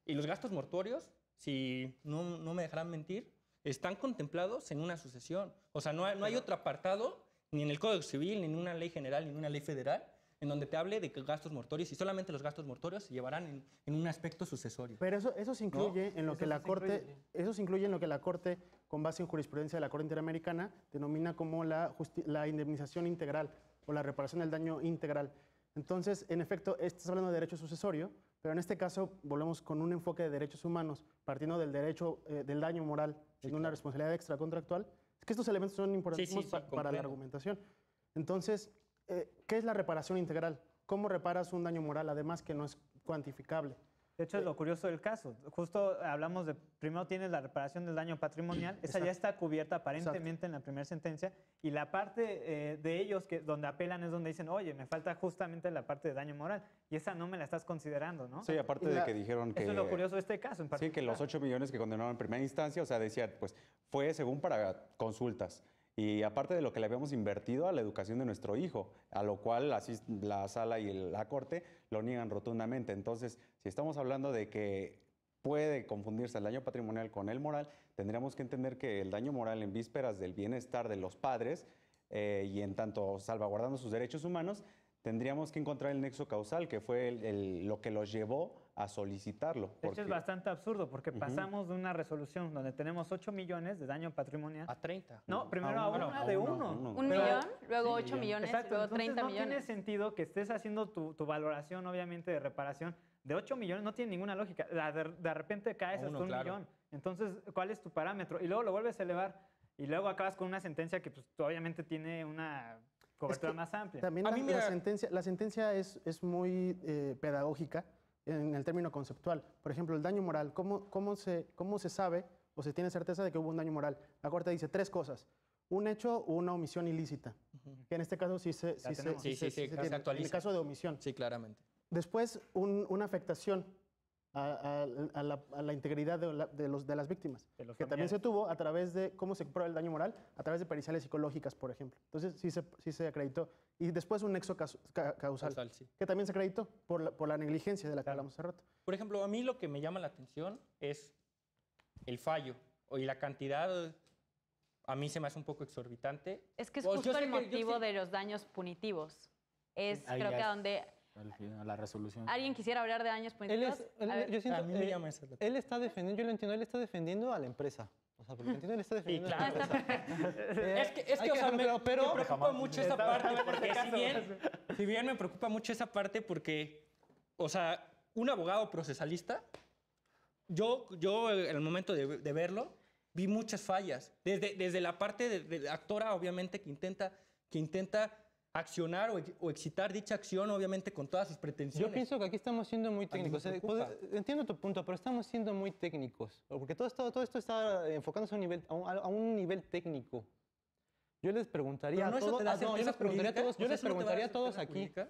Y los gastos mortuorios, si no me dejarán mentir, están contemplados en una sucesión. O sea, no hay otro apartado ni en el Código Civil, ni en una ley general, ni en una ley federal, en donde te hable de gastos mortuorios y solamente los gastos mortuorios se llevarán en un aspecto sucesorio. Pero eso se incluye en lo que la Corte, eso se incluye en lo que la Corte, con base en jurisprudencia de la Corte Interamericana, denomina como la indemnización integral o la reparación del daño integral. Entonces, en efecto, estás hablando de derecho sucesorio, pero en este caso volvemos con un enfoque de derechos humanos, partiendo del derecho del daño moral en una responsabilidad extracontractual. Es que estos elementos son importantísimos para la argumentación. Entonces, ¿qué es la reparación integral? ¿Cómo reparas un daño moral, además que no es cuantificable? De hecho, es lo curioso del caso. Justo hablamos de, primero tienes la reparación del daño patrimonial, esa ya está cubierta aparentemente en la primera sentencia, y la parte de ellos donde apelan es donde dicen, oye, me falta justamente la parte de daño moral, y esa no me la estás considerando, ¿no? Sí, aparte de que dijeron que... Eso es lo curioso de este caso en particular. Sí, que los 8 millones que condenaron en primera instancia, o sea, decía, pues, fue según para consultas. Y aparte de lo que le habíamos invertido a la educación de nuestro hijo, a lo cual así la sala y la corte lo niegan rotundamente. Entonces, si estamos hablando de que puede confundirse el daño patrimonial con el moral, tendríamos que entender que el daño moral en vísperas del bienestar de los padres y en tanto salvaguardando sus derechos humanos, tendríamos que encontrar el nexo causal, que fue lo que los llevó a solicitarlo. De hecho, es bastante absurdo, porque pasamos de una resolución donde tenemos 8 millones de daño patrimonial. A 30. No, primero a una de uno. Un millón, luego 8 millones, Exacto, luego entonces 30 no millones. tiene sentido que estés haciendo tu valoración, obviamente, de reparación de 8 millones, no tiene ninguna lógica. De repente caes hasta un millón. Entonces, ¿cuál es tu parámetro? Y luego lo vuelves a elevar y luego acabas con una sentencia que pues, obviamente tiene una cobertura más amplia. También la sentencia es muy pedagógica en el término conceptual. Por ejemplo, el daño moral, ¿cómo se sabe o se tiene certeza de que hubo un daño moral? La Corte dice 3 cosas. Un hecho o una omisión ilícita. Que en este caso sí se tiene. actualiza. En el caso de omisión. Sí, claramente. Después, una afectación a la integridad de las víctimas, que también se tuvo a través de cómo se prueba el daño moral, a través de periciales psicológicas, por ejemplo. Entonces, sí se acreditó. Y después un nexo causal, Sí. que también se acreditó por la negligencia de la que hablamos hace rato. Por ejemplo, a mí lo que me llama la atención es el fallo y la cantidad. A mí se me hace un poco exorbitante. Es que es Pues, justo yo sé el que- yo motivo sé- de los daños punitivos. Es, Ahí creo ya que es- donde Al final, la resolución. alguien quisiera hablar de daños Él punitivos. es, A ver. yo siento, A mí me llama esa la él está defendiendo, yo lo entiendo, él está defendiendo a la empresa. O sea, porque entiendo, él está defendiendo claro. a la empresa. Es que, hay o sea, dejarlo me, claro, pero- me preocupa mucho esa parte, porque caso. si bien me preocupa mucho esa parte porque, o sea, un abogado procesalista, yo en el momento de verlo, vi muchas fallas. Desde la parte de la actora, obviamente, que intenta accionar o excitar dicha acción, obviamente, con todas sus pretensiones. Yo pienso que aquí estamos siendo muy A mí me técnicos. preocupa. Entiendo tu punto, pero estamos siendo muy técnicos. Porque todo esto está enfocándose a un nivel técnico. Yo les preguntaría Pero no a eso todos, te da yo certeza les preguntaría a jurídica. todos, O sea, ¿eso no te va a dar a todos certeza aquí, jurídica?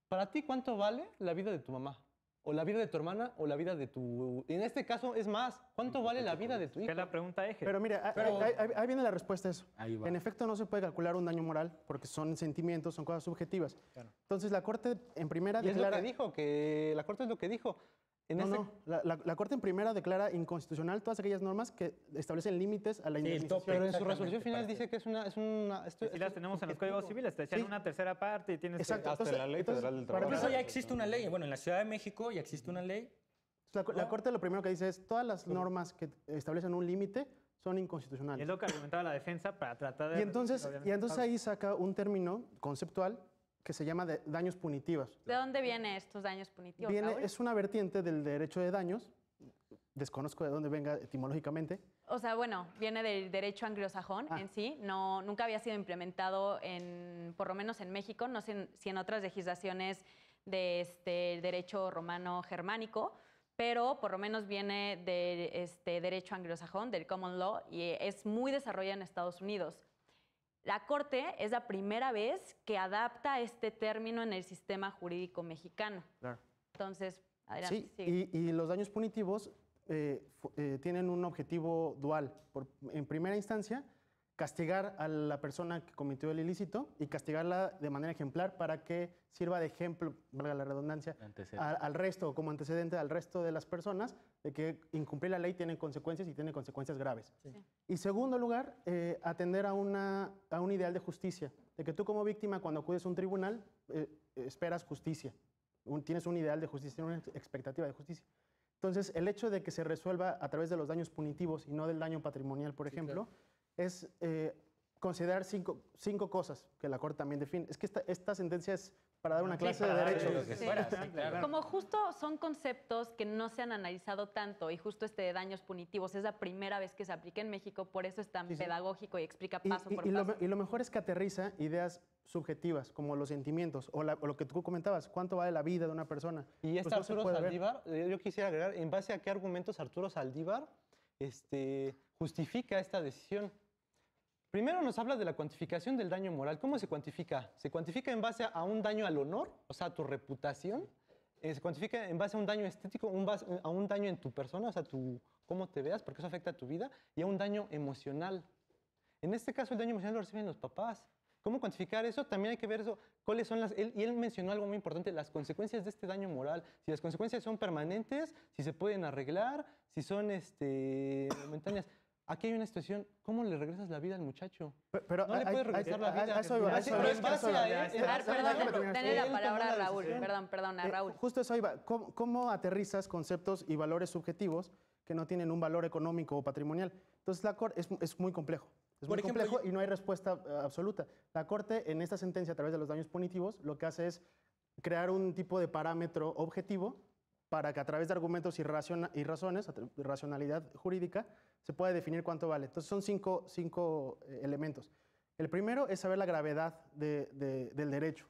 para ti, ¿cuánto vale la vida de tu mamá? ¿O la vida de tu hermana? ¿O la vida de tu...? En este caso, es más, ¿cuánto vale la vida de tu Que hijo? es la pregunta eje. Pero mira, Pero- ahí viene la respuesta a eso. Ahí va. En efecto, no se puede calcular un daño moral porque son sentimientos, son cosas subjetivas. Entonces, la Corte en primera Y es lo declara... que dijo, que la Corte es lo que dijo. En No, este- no. La Corte en primera declara inconstitucional todas aquellas normas que establecen límites a la Sí, el indemnización. tope. Pero en su Exactamente, resolución final para dice que es una Sí las tenemos en los códigos civiles, te decían Sí. una tercera parte y tienes Exacto. que... Hasta Entonces- la Ley entonces, Federal del para Trabajo. Por eso empezar, ya existe una ley. Bueno, en la Ciudad de México ya existe una ley. la Corte lo primero que dice es todas las normas que establecen un límite son inconstitucionales. Es lo que argumentaba la defensa para tratar de... Y entonces, obviamente, ahí saca un término conceptual que se llama de daños punitivos. ¿De dónde vienen estos daños punitivos, Raúl? Es una vertiente del derecho de daños, desconozco de dónde venga etimológicamente, O sea, bueno, viene del derecho anglosajón en sí. No, nunca había sido implementado por lo menos en México. No sé si en otras legislaciones de derecho romano germánico, pero por lo menos viene del derecho anglosajón, del common law, y es muy desarrollado en Estados Unidos. La Corte es la primera vez que adapta este término en el sistema jurídico mexicano. Claro. Entonces, adelante. Sí, sigue. y los daños punitivos tienen un objetivo dual. En primera instancia, castigar a la persona que cometió el ilícito y castigarla de manera ejemplar para que sirva de ejemplo, valga la redundancia, al resto, como antecedente al resto de las personas, de que incumplir la ley tiene consecuencias y tiene consecuencias graves. Sí. Y segundo lugar, atender a un ideal de justicia, de que tú como víctima cuando acudes a un tribunal esperas justicia, tienes un ideal de justicia, una expectativa de justicia. Entonces, el hecho de que se resuelva a través de los daños punitivos y no del daño patrimonial, por ejemplo, claro, es considerar cinco cosas que la Corte también define. Es que esta sentencia es para dar una clase de derecho. Claro. Como justo son conceptos que no se han analizado tanto y justo este de daños punitivos es la primera vez que se aplica en México, por eso es tan pedagógico y explica paso por paso. Y lo mejor es que aterriza ideas subjetivas, como los sentimientos, o lo que tú comentabas, cuánto vale la vida de una persona. Y pues Arturo Saldívar, yo quisiera agregar, ¿en base a qué argumentos Arturo Saldívar justifica esta decisión? Primero nos habla de la cuantificación del daño moral. ¿Cómo se cuantifica? Se cuantifica en base a un daño al honor, o sea, a tu reputación. Se cuantifica en base a un daño estético, a un daño en tu persona, o sea, cómo te veas, porque eso afecta a tu vida, y a un daño emocional. En este caso, el daño emocional lo reciben los papás. ¿Cómo cuantificar eso? También hay que ver eso, cuáles son él mencionó algo muy importante, las consecuencias de este daño moral. Si las consecuencias son permanentes, si se pueden arreglar, si son momentáneas. Aquí hay una situación, ¿cómo le regresas la vida al muchacho? Pero no le puedes regresar la vida. Perdón, denle la palabra a Raúl. Perdón, a Raúl. Justo eso iba. ¿Cómo aterrizas conceptos y valores subjetivos que no tienen un valor económico o patrimonial? Entonces, la Corte es muy complejo. Es muy complejo y no hay respuesta absoluta. La Corte, en esta sentencia, a través de los daños punitivos, lo que hace es crear un tipo de parámetro objetivo para que a través de argumentos y razones, racionalidad jurídica, se pueda definir cuánto vale. Entonces son cinco elementos. El primero es saber la gravedad del derecho.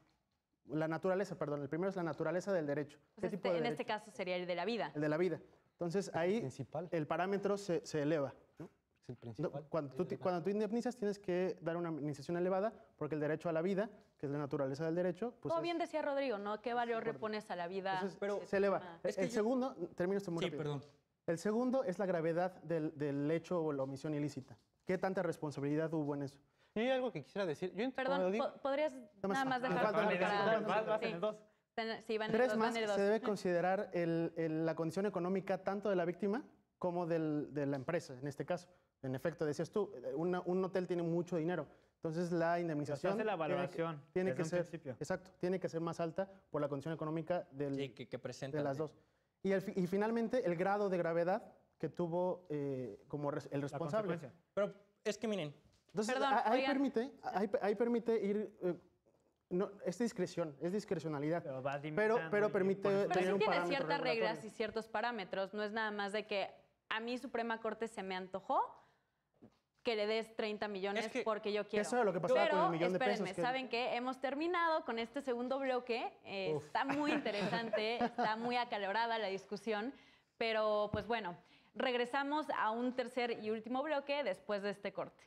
La naturaleza, perdón. El primero es la naturaleza del derecho. Pues en este caso sería el de la vida. El de la vida. Entonces ahí el parámetro se eleva, ¿no? Es el principal. Cuando tú indemnizas tienes que dar una indemnización elevada porque el derecho a la vida, que es la naturaleza del derecho, pues como bien decía Rodrigo, ¿no? ¿Qué valor repones a la vida? Entonces, pero se eleva. El segundo, termino esto muy rápido. Perdón. El segundo es la gravedad del hecho o la omisión ilícita. ¿Qué tanta responsabilidad hubo en eso? Y hay algo que quisiera decir. Perdón, ¿podrías nada más dejar vas en el 2? Sí, van en el 2. Tres más, se debe considerar la condición económica tanto de la víctima como de la empresa, en este caso. En efecto, decías tú, un hotel tiene mucho dinero, entonces la indemnización hace la evaluación tiene que ser, principio. exacto, tiene que ser más alta por la condición económica presenta de las dos. Y finalmente, el grado de gravedad que tuvo como el responsable. Pero es que miren. Entonces, Perdón, ahí permite ir... es discreción, es discrecionalidad. Pero permite pero tener sí un tiene parámetro ciertas reglas regulatorio. y ciertos parámetros. No es nada más de que a mí Suprema Corte se me antojó que le des 30 millones porque yo quiero. Eso era lo que pasaba con el millón de pesos. Pero espérenme, ¿saben qué? Hemos terminado con este segundo bloque. Está muy interesante, está muy acalorada la discusión. Pero pues bueno, regresamos a un tercer y último bloque después de este corte.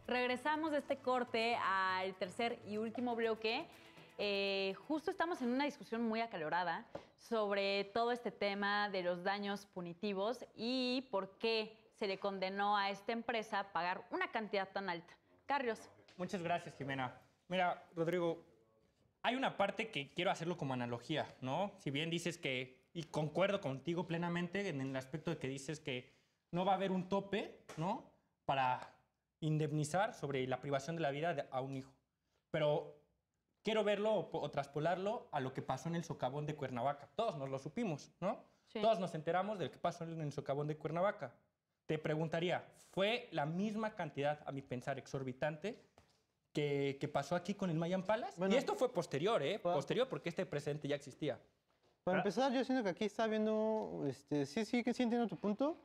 Regresamos de este corte al tercer y último bloque. Justo estamos en una discusión muy acalorada sobre todo este tema de los daños punitivos y por qué se le condenó a esta empresa a pagar una cantidad tan alta. Carlos. Muchas gracias, Jimena. Mira, Rodrigo, hay una parte que quiero hacerlo como analogía, ¿no? Si bien dices que, y concuerdo contigo plenamente en el aspecto de que dices que no va a haber un tope, ¿no? Para indemnizar sobre la privación de la vida a un hijo. Pero quiero verlo o traspolarlo a lo que pasó en el socavón de Cuernavaca. Todos nos lo supimos, ¿no? Sí. Todos nos enteramos de lo que pasó en el socavón de Cuernavaca. Te preguntaría, ¿fue la misma cantidad, a mi pensar, exorbitante que pasó aquí con el Mayan Palace? Bueno, y esto fue posterior, ¿eh? Posterior porque este precedente ya existía. Para empezar, yo siento que aquí está viendo, sí entiendo tu punto,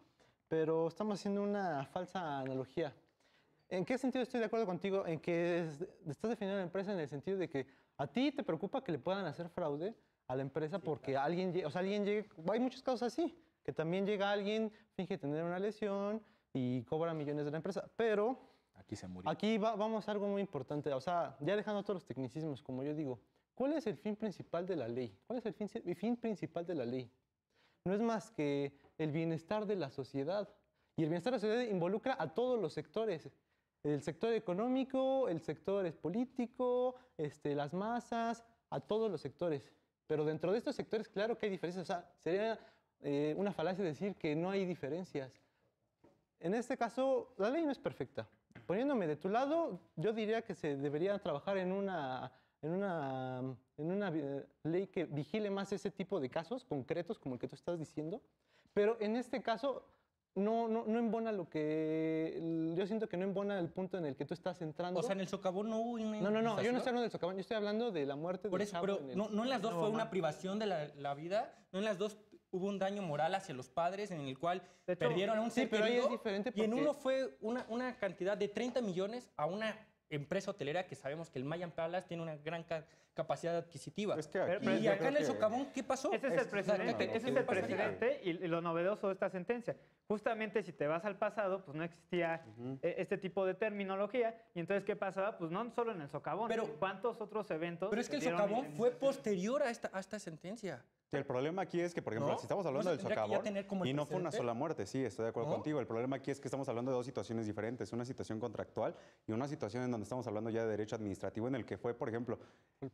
pero estamos haciendo una falsa analogía. ¿En qué sentido estoy de acuerdo contigo? En que estás definiendo a la empresa en el sentido de que a ti te preocupa que le puedan hacer fraude a la empresa porque alguien llegue, hay muchos casos así, que también llega alguien, finge tener una lesión y cobra millones de la empresa, pero aquí se murió. Aquí vamos a algo muy importante, o sea, ya dejando todos los tecnicismos, como yo digo, ¿cuál es el fin principal de la ley? ¿Cuál es el fin principal de la ley? No es más que el bienestar de la sociedad. Y el bienestar de la sociedad involucra a todos los sectores. El sector económico, el sector político, las masas, a todos los sectores. Pero dentro de estos sectores, claro que hay diferencias. O sea, sería una falacia decir que no hay diferencias. En este caso, la ley no es perfecta. Poniéndome de tu lado, yo diría que se debería trabajar en una ley que vigile más ese tipo de casos concretos, como el que tú estás diciendo. Pero en este caso, no embona lo que... Yo siento que no embona el punto en el que tú estás entrando. O sea, en el socavón no hubo una No, yo no indemnización. estoy hablando del socavón, yo estoy hablando de la muerte Por del eso, chavo pero en el- no en las dos fue una privación de la vida, no en las dos hubo un daño moral hacia los padres en el cual De hecho, perdieron a un sí, ser pero ahí querido, es diferente y en porque- uno fue una cantidad de 30 millones a una empresa hotelera que sabemos que el Mayan Palace tiene una gran capacidad adquisitiva. Es que aquí Pero y yo acá creo en el que- socavón, ¿qué pasó? Ese es el precedente, no, ese es ¿qué el pasaría? precedente y lo novedoso de esta sentencia. Justamente si te vas al pasado, pues no existía este tipo de terminología. Y entonces, ¿qué pasaba? Pues no solo en el socavón. Pero- ¿Cuántos otros eventos? Pero es que el dieron socavón fue indemnización? posterior a esta sentencia. Que el problema aquí es que, por ejemplo, ¿No? si estamos hablando ¿No se del tendría que ya socavón, tener como el y no fue una precedente? sola muerte, sí, estoy de acuerdo ¿No? contigo. El problema aquí es que estamos hablando de dos situaciones diferentes, una situación contractual y una situación en donde estamos hablando ya de derecho administrativo, en el que fue, por ejemplo,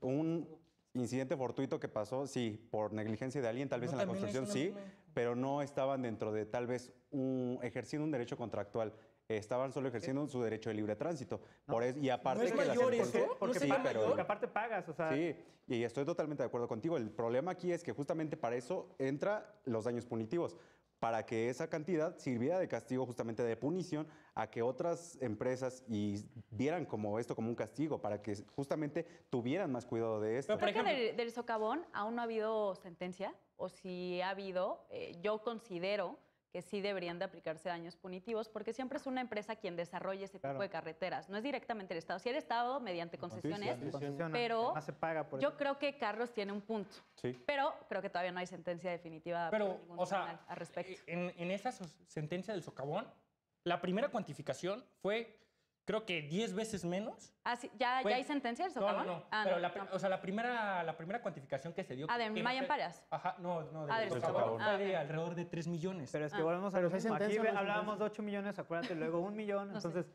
un incidente fortuito que pasó, sí, por negligencia de alguien, tal vez No, en la también construcción, es sí, una- pero no estaban dentro de tal vez ejerciendo un derecho contractual. Estaban solo ejerciendo su derecho de libre tránsito. Por eso, y aparte es que las mayor empresas- eso? ¿No Porque, es sí, más pero- mayor? porque aparte pagas, o sea, Sí, y estoy totalmente de acuerdo contigo. El problema aquí es que justamente para eso entra los daños punitivos, para que esa cantidad sirviera de castigo, justamente de punición, a que otras empresas vieran como esto como un castigo, para que justamente tuvieran más cuidado de esto. Pero, por Creo que ejemplo- del socavón aún no ha habido sentencia, o si ha habido, yo considero que sí deberían de aplicarse daños punitivos, porque siempre es una empresa quien desarrolla ese tipo Claro. de carreteras. No es directamente el Estado. Sí, el Estado mediante concesiones, concesiona, pero además se paga por yo eso. creo que Carlos tiene un punto. Sí. Pero creo que todavía no hay sentencia definitiva por Pero, ningún o sea, tribunal al respecto. en esa sentencia del socavón, la primera cuantificación fue, creo que 10 veces menos. Ah, sí, ¿ya Fue- hay sentencia del No, socavón? no, no. Ah, pero no, la, no. o sea, la primera cuantificación que se dio... Ah, de que no Mayan fue- Palace. Ajá, no, Ah, del del socavón. socavón. Fue Ah, de ok. alrededor de 3 millones. Pero es que Ah. volvemos a Pero lo si hay mismo. Aquí sentencia, no hay hablábamos sentencia. de 8 millones, acuérdate, luego 1 millón, No sé. entonces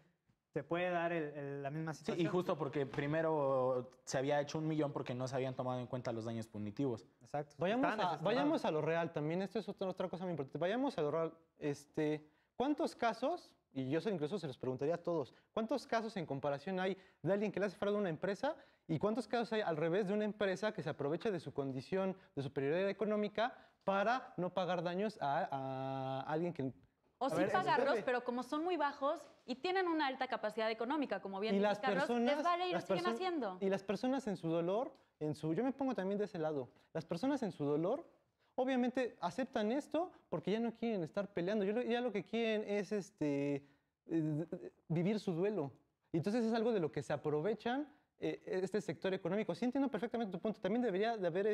se puede dar la misma Sí, situación. y justo porque primero se había hecho 1 millón porque no se habían tomado en cuenta los daños punitivos. Exacto. Vayamos Estaban a, desestimados. vayamos a lo real también, esto es otra cosa muy importante. Vayamos a lo real. ¿Cuántos casos, y yo incluso se los preguntaría a todos, cuántos casos en comparación hay de alguien que le hace fraude a una empresa y cuántos casos hay al revés de una empresa que se aprovecha de su condición de superioridad económica para no pagar daños a alguien que... O A sí ver, pagarlos, espérame. pero como son muy bajos y tienen una alta capacidad económica, como bien Y dice las Carlos, personas, les vale y lo las siguen perso- haciendo. Y las personas en su dolor, yo me pongo también de ese lado. Las personas en su dolor, obviamente aceptan esto porque ya no quieren estar peleando. Ya lo que quieren es vivir su duelo. Y entonces es algo de lo que se aprovechan este sector económico. Sí entiendo perfectamente tu punto. También debería de haber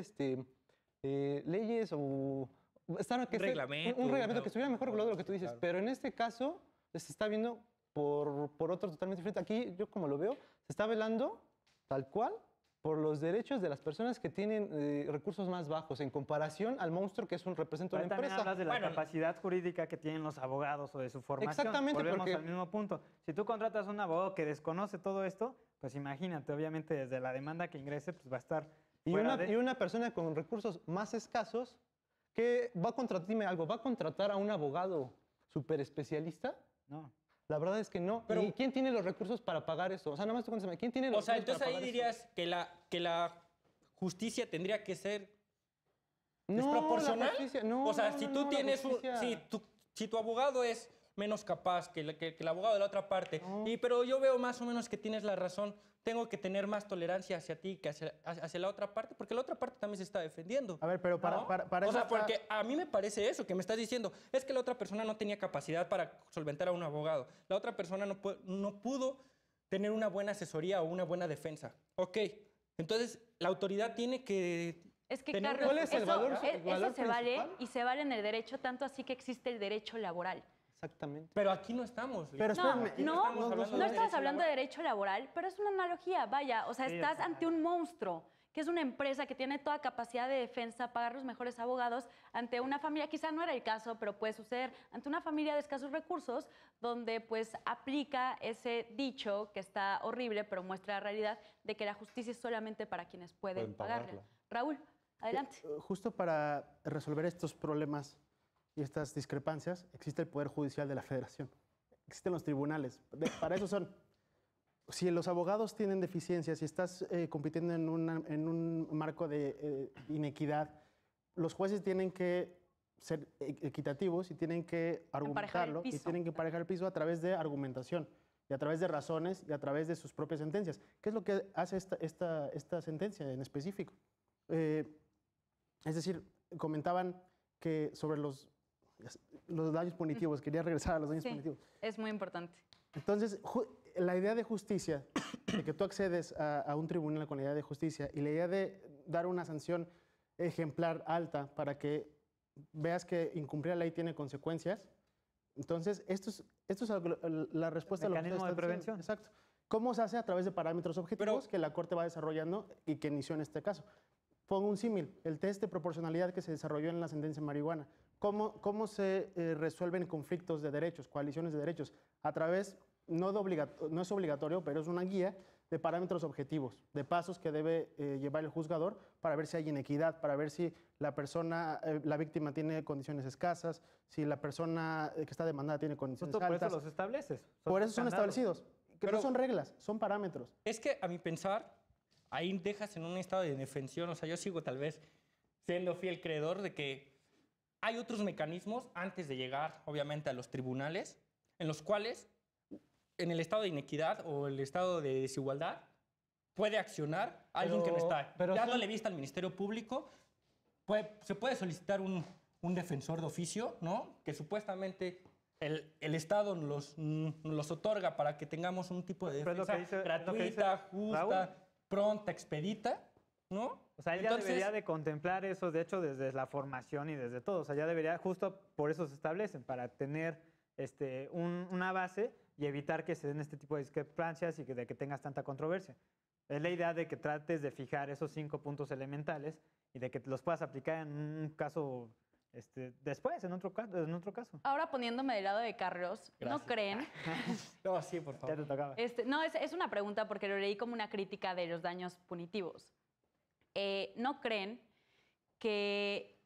leyes o Reglamento, un reglamento una- que estuviera mejor regulado de lo que tú dices. claro. Pero en este caso se está viendo por otro totalmente diferente. Aquí, yo como lo veo, se está velando tal cual por los derechos de las personas que tienen recursos más bajos en comparación al monstruo que representa Pero una también empresa. hablas de la Bueno, capacidad jurídica que tienen los abogados o de su formación. Exactamente, Volvemos porque- al mismo punto. Si tú contratas a un abogado que desconoce todo esto, pues imagínate, obviamente desde la demanda que ingrese, pues va a estar Y fuera una, de... y una persona con recursos más escasos que va a contratar, dime algo, ¿va a contratar a un abogado súper especialista? No. La verdad es que no. Pero- ¿Y quién tiene los recursos para pagar eso? O sea, nomás tú contéstame, ¿quién tiene los O sea, recursos entonces para ahí pagar eso? dirías que la justicia tendría que ser No, desproporcional. la justicia- no, O sea, no, si no, tú la tienes justicia- si tu abogado es menos capaz que el abogado de la otra parte, No. pero yo veo más o menos que tienes la razón, tengo que tener más tolerancia hacia ti que hacia la otra parte, porque la otra parte también se está defendiendo. A ver, pero para, ¿no? para O eso sea, está- porque a mí me parece eso que me estás diciendo. Es que la otra persona no tenía capacidad para solventar a un abogado. La otra persona no pudo tener una buena asesoría o una buena defensa. Ok, entonces la autoridad tiene que... Es que, tener- Carlos, ¿Cuál es el valor- el eso valor se vale principal? y se vale en el derecho, tanto así que existe el derecho laboral. Exactamente. Pero aquí no estamos. Pero No, espérame, Aquí no, estamos hablando no de estás derecho hablando de laboral. derecho laboral, pero es una analogía, vaya, o sea, Sí, estás o sea, ante un monstruo que es una empresa que tiene toda capacidad de defensa, pagar los mejores abogados ante una familia, quizá no era el caso, pero puede suceder, ante una familia de escasos recursos, donde pues aplica ese dicho que está horrible, pero muestra la realidad de que la justicia es solamente para quienes pueden pagarla. pagarla. Raúl, adelante. Justo para resolver estos problemas y estas discrepancias, existe el Poder Judicial de la Federación. Existen los tribunales. Para eso son. Si los abogados tienen deficiencias, si estás compitiendo en un marco de inequidad, los jueces tienen que ser equitativos y tienen que argumentarlo y tienen que emparejar el piso a través de argumentación y a través de razones y a través de sus propias sentencias. ¿Qué es lo que hace esta sentencia en específico? Es decir, comentaban que sobre los daños punitivos, quería regresar a los daños punitivos. Es muy importante. Entonces, la idea de justicia, de que tú accedes a un tribunal con la idea de justicia y la idea de dar una sanción ejemplar alta para que veas que incumplir la ley tiene consecuencias, entonces esto es la respuesta a lo que mecanismo de prevención. Exacto. ¿Cómo se hace? A través de parámetros objetivos que la Corte va desarrollando y que inició en este caso. Pongo un símil, el test de proporcionalidad que se desarrolló en la sentencia marihuana. ¿Cómo se resuelven conflictos de derechos, coaliciones de derechos? A través, no es obligatorio, pero es una guía de parámetros objetivos, de pasos que debe llevar el juzgador para ver si hay inequidad, para ver si la persona, la víctima tiene condiciones escasas, si la persona que está demandada tiene condiciones Justo altas. por eso los estableces. Por eso son candados. establecidos. Que no son reglas, son parámetros. Es que a mi pensar, ahí dejas en un estado de indefensión. O sea, yo sigo tal vez siendo fiel creedor de que hay otros mecanismos antes de llegar, obviamente, a los tribunales, en los cuales, en el estado de inequidad o el estado de desigualdad, puede accionar alguien que no está. Dándole vista al Ministerio Público, se puede solicitar un defensor de oficio, ¿no? Que supuestamente el Estado los otorga para que tengamos un tipo de defensa gratuita, justa, Raúl, pronta, expedita, ¿no? O sea, él ya debería de contemplar eso, de hecho, desde la formación y desde todo. O sea, ya debería, justo por eso se establecen, para tener una base y evitar que se den este tipo de discrepancias y de que tengas tanta controversia. Es la idea de que trates de fijar esos 5 puntos elementales y de que los puedas aplicar en un caso después, en otro caso. Ahora poniéndome del lado de Carlos, ¿no creen? No, sí, por favor. Ya te tocaba. No, es una pregunta porque lo leí como una crítica de los daños punitivos. ¿No creen que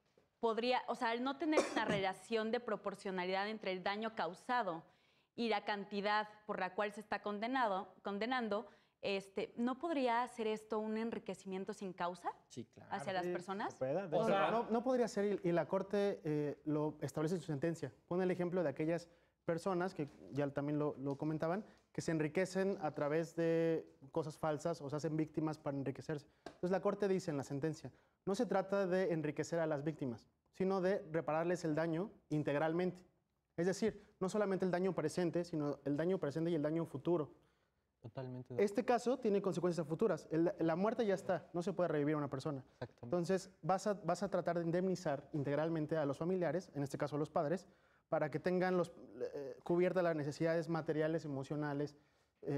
podría, o sea, al no tener una relación de proporcionalidad entre el daño causado y la cantidad por la cual se está condenando, ¿no podría hacer esto un enriquecimiento sin causa Sí, claro. hacia las personas? O sea, no podría ser, y la Corte lo establece en su sentencia. Pone el ejemplo de aquellas personas, que ya también lo comentaban, que se enriquecen a través de cosas falsas o se hacen víctimas para enriquecerse. Entonces la Corte dice en la sentencia, no se trata de enriquecer a las víctimas, sino de repararles el daño integralmente. Es decir, no solamente el daño presente, sino el daño presente y el daño futuro. Totalmente. Este caso tiene consecuencias futuras. La muerte ya está, no se puede revivir a una persona. Exactamente. Entonces, vas a tratar de indemnizar integralmente a los familiares, en este caso a los padres, para que tengan cubiertas las necesidades materiales, emocionales,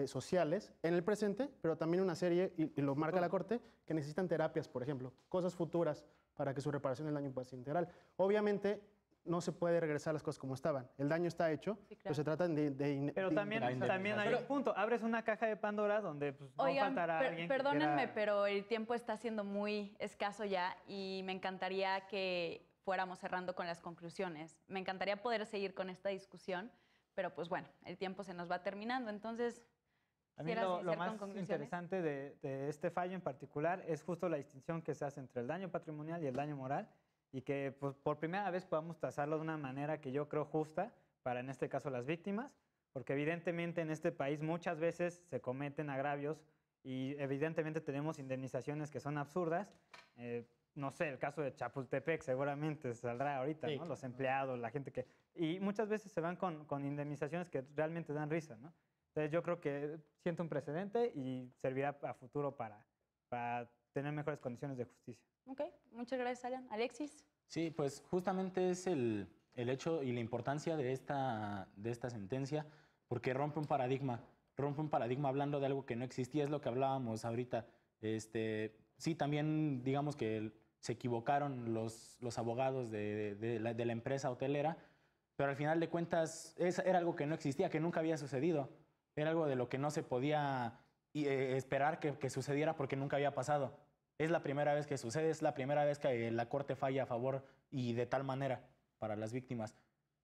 sociales en el presente, pero también una serie, y lo marca la Corte, que necesitan terapias, por ejemplo, cosas futuras para que su reparación del daño pueda ser integral. Obviamente, no se puede regresar las cosas como estaban. El daño está hecho, Sí, claro. pero se trata Pero también hay un punto. Abres una caja de Pandora donde pues, no Oigan, faltará alguien que perdónenme, quiera... pero el tiempo está siendo muy escaso ya y me encantaría que fuéramos cerrando con las conclusiones. Me encantaría poder seguir con esta discusión, pero pues bueno, el tiempo se nos va terminando, entonces... A mí ¿quisieras lo iniciar con más conclusiones? interesante de este fallo en particular es justo la distinción que se hace entre el daño patrimonial y el daño moral, y que pues, por primera vez podamos trazarlo de una manera que yo creo justa para, en este caso, las víctimas, porque evidentemente en este país muchas veces se cometen agravios y evidentemente tenemos indemnizaciones que son absurdas. No sé, el caso de Chapultepec seguramente saldrá ahorita, Sí. ¿no? Los empleados, la gente que... Y muchas veces se van con indemnizaciones que realmente dan risa, ¿no? Entonces yo creo que siento un precedente y servirá a futuro para tener mejores condiciones de justicia. Ok, muchas gracias, Alan. Alexis. Sí, pues justamente es el hecho y la importancia de esta sentencia, porque rompe un paradigma hablando de algo que no existía, es lo que hablábamos ahorita. sí, también digamos que se equivocaron los abogados de la empresa hotelera, pero al final de cuentas era algo que no existía, que nunca había sucedido. Era algo de lo que no se podía esperar que sucediera porque nunca había pasado. Es la primera vez que sucede, es la primera vez que la corte falla a favor y de tal manera para las víctimas.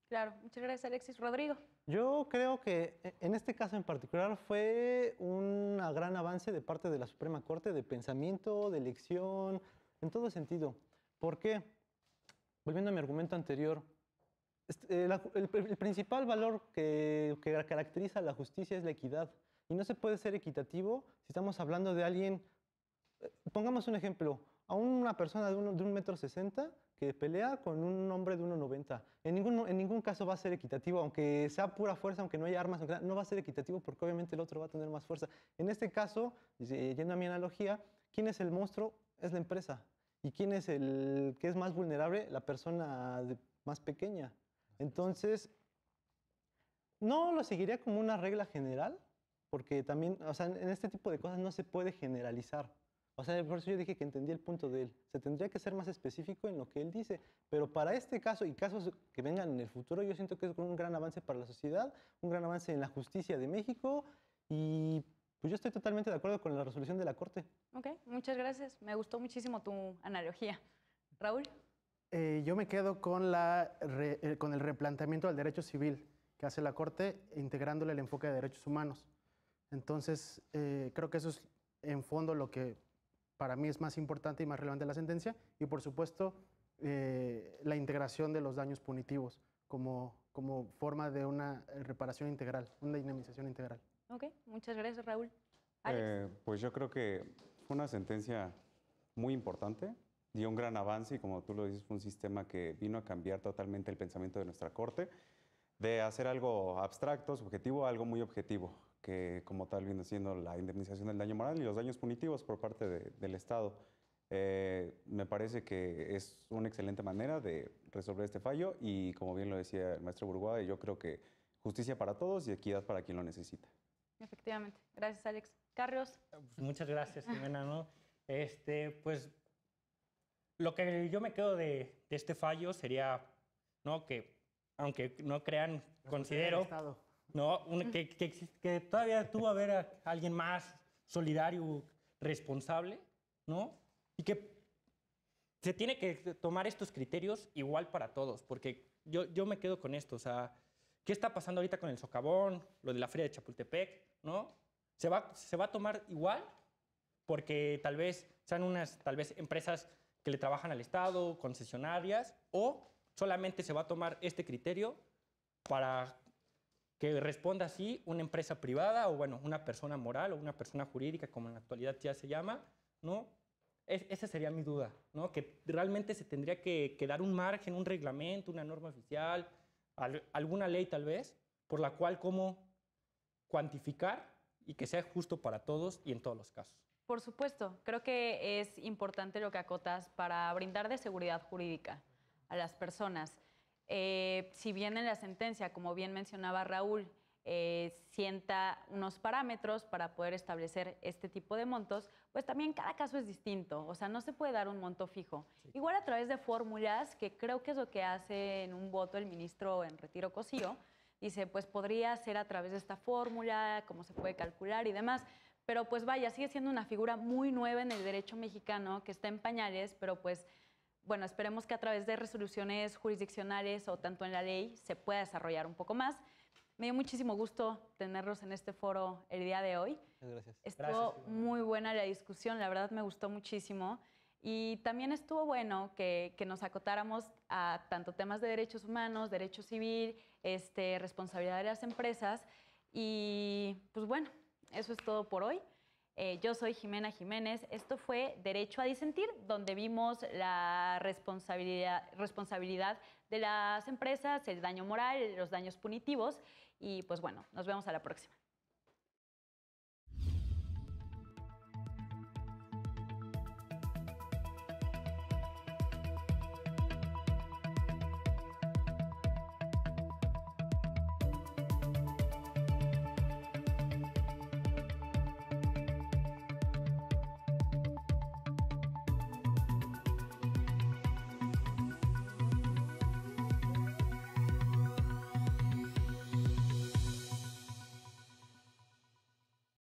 Claro, muchas gracias, Alexis. Rodrigo. Yo creo que en este caso en particular fue un gran avance de parte de la Suprema Corte de pensamiento, de elección, en todo sentido. ¿Por qué? Volviendo a mi argumento anterior, el principal valor que caracteriza a la justicia es la equidad. Y no se puede ser equitativo si estamos hablando de alguien, pongamos un ejemplo, a una persona de 1,60 m que pelea con un hombre de 1,90 m. En ningún caso va a ser equitativo, aunque sea pura fuerza, aunque no haya armas, no va a ser equitativo porque obviamente el otro va a tener más fuerza. En este caso, yendo a mi analogía, ¿quién es el monstruo? Es la empresa. ¿Y quién es el que es más vulnerable? La persona más pequeña. Entonces, no lo seguiría como una regla general, porque también, o sea, en este tipo de cosas no se puede generalizar. O sea, por eso yo dije que entendí el punto de él. Se tendría que ser más específico en lo que él dice. Pero para este caso y casos que vengan en el futuro, yo siento que es un gran avance para la sociedad, un gran avance en la justicia de México y pues yo estoy totalmente de acuerdo con la resolución de la Corte. Ok, muchas gracias. Me gustó muchísimo tu analogía. Raúl. Yo me quedo con el replanteamiento del derecho civil que hace la Corte, integrándole el enfoque de derechos humanos. Entonces, creo que eso es en fondo lo que para mí es más importante y más relevante de la sentencia. Y por supuesto, la integración de los daños punitivos como forma de una reparación integral, una indemnización integral. Ok, muchas gracias, Raúl. Alex. Pues yo creo que fue una sentencia muy importante, dio un gran avance y como tú lo dices, fue un sistema que vino a cambiar totalmente el pensamiento de nuestra Corte, de hacer algo abstracto, subjetivo, a algo muy objetivo, que como tal viene siendo la indemnización del daño moral y los daños punitivos por parte del Estado. Me parece que es una excelente manera de resolver este fallo y como bien lo decía el maestro Burgoa, yo creo que justicia para todos y equidad para quien lo necesita. Efectivamente. Gracias, Alex. Carlos. Pues muchas gracias, Jimena, ¿no? Pues lo que yo me quedo de este fallo sería, ¿no? Que aunque no crean, considero ¿no? Que todavía tuvo a haber a alguien más solidario, responsable, ¿no? Y que se tiene que tomar estos criterios igual para todos, porque yo me quedo con esto, o sea, ¿qué está pasando ahorita con el socavón, lo de la feria de Chapultepec, ¿no? ¿Se va a tomar igual? Porque tal vez sean unas empresas que le trabajan al Estado, concesionarias, o solamente se va a tomar este criterio para que responda así una empresa privada o, bueno, una persona moral o una persona jurídica, como en la actualidad ya se llama, ¿no? Esa sería mi duda, ¿no? Que realmente se tendría que dar un margen, un reglamento, una norma oficial, alguna ley tal vez, por la cual cómo cuantificar y que sea justo para todos y en todos los casos. Por supuesto, creo que es importante lo que acotas para brindar de seguridad jurídica a las personas. Si bien en la sentencia, como bien mencionaba Raúl, sienta unos parámetros para poder establecer este tipo de montos, pues también cada caso es distinto, o sea, no se puede dar un monto fijo. Sí. Igual a través de fórmulas, que creo que es lo que hace en un voto el ministro en retiro Cosío, dice, pues podría ser a través de esta fórmula, cómo se puede calcular y demás, pero pues vaya, sigue siendo una figura muy nueva en el derecho mexicano, que está en pañales, pero pues bueno, esperemos que a través de resoluciones jurisdiccionales o tanto en la ley se pueda desarrollar un poco más. Me dio muchísimo gusto tenerlos en este foro el día de hoy. Gracias. Estuvo muy buena la discusión, la verdad me gustó muchísimo. Y también estuvo bueno que nos acotáramos a tanto temas de derechos humanos, derecho civil, responsabilidad de las empresas. Y pues bueno, eso es todo por hoy. Yo soy Jimena Jiménez. Esto fue Derecho a Disentir, donde vimos la responsabilidad de las empresas, el daño moral, los daños punitivos. Y pues bueno, nos vemos a la próxima.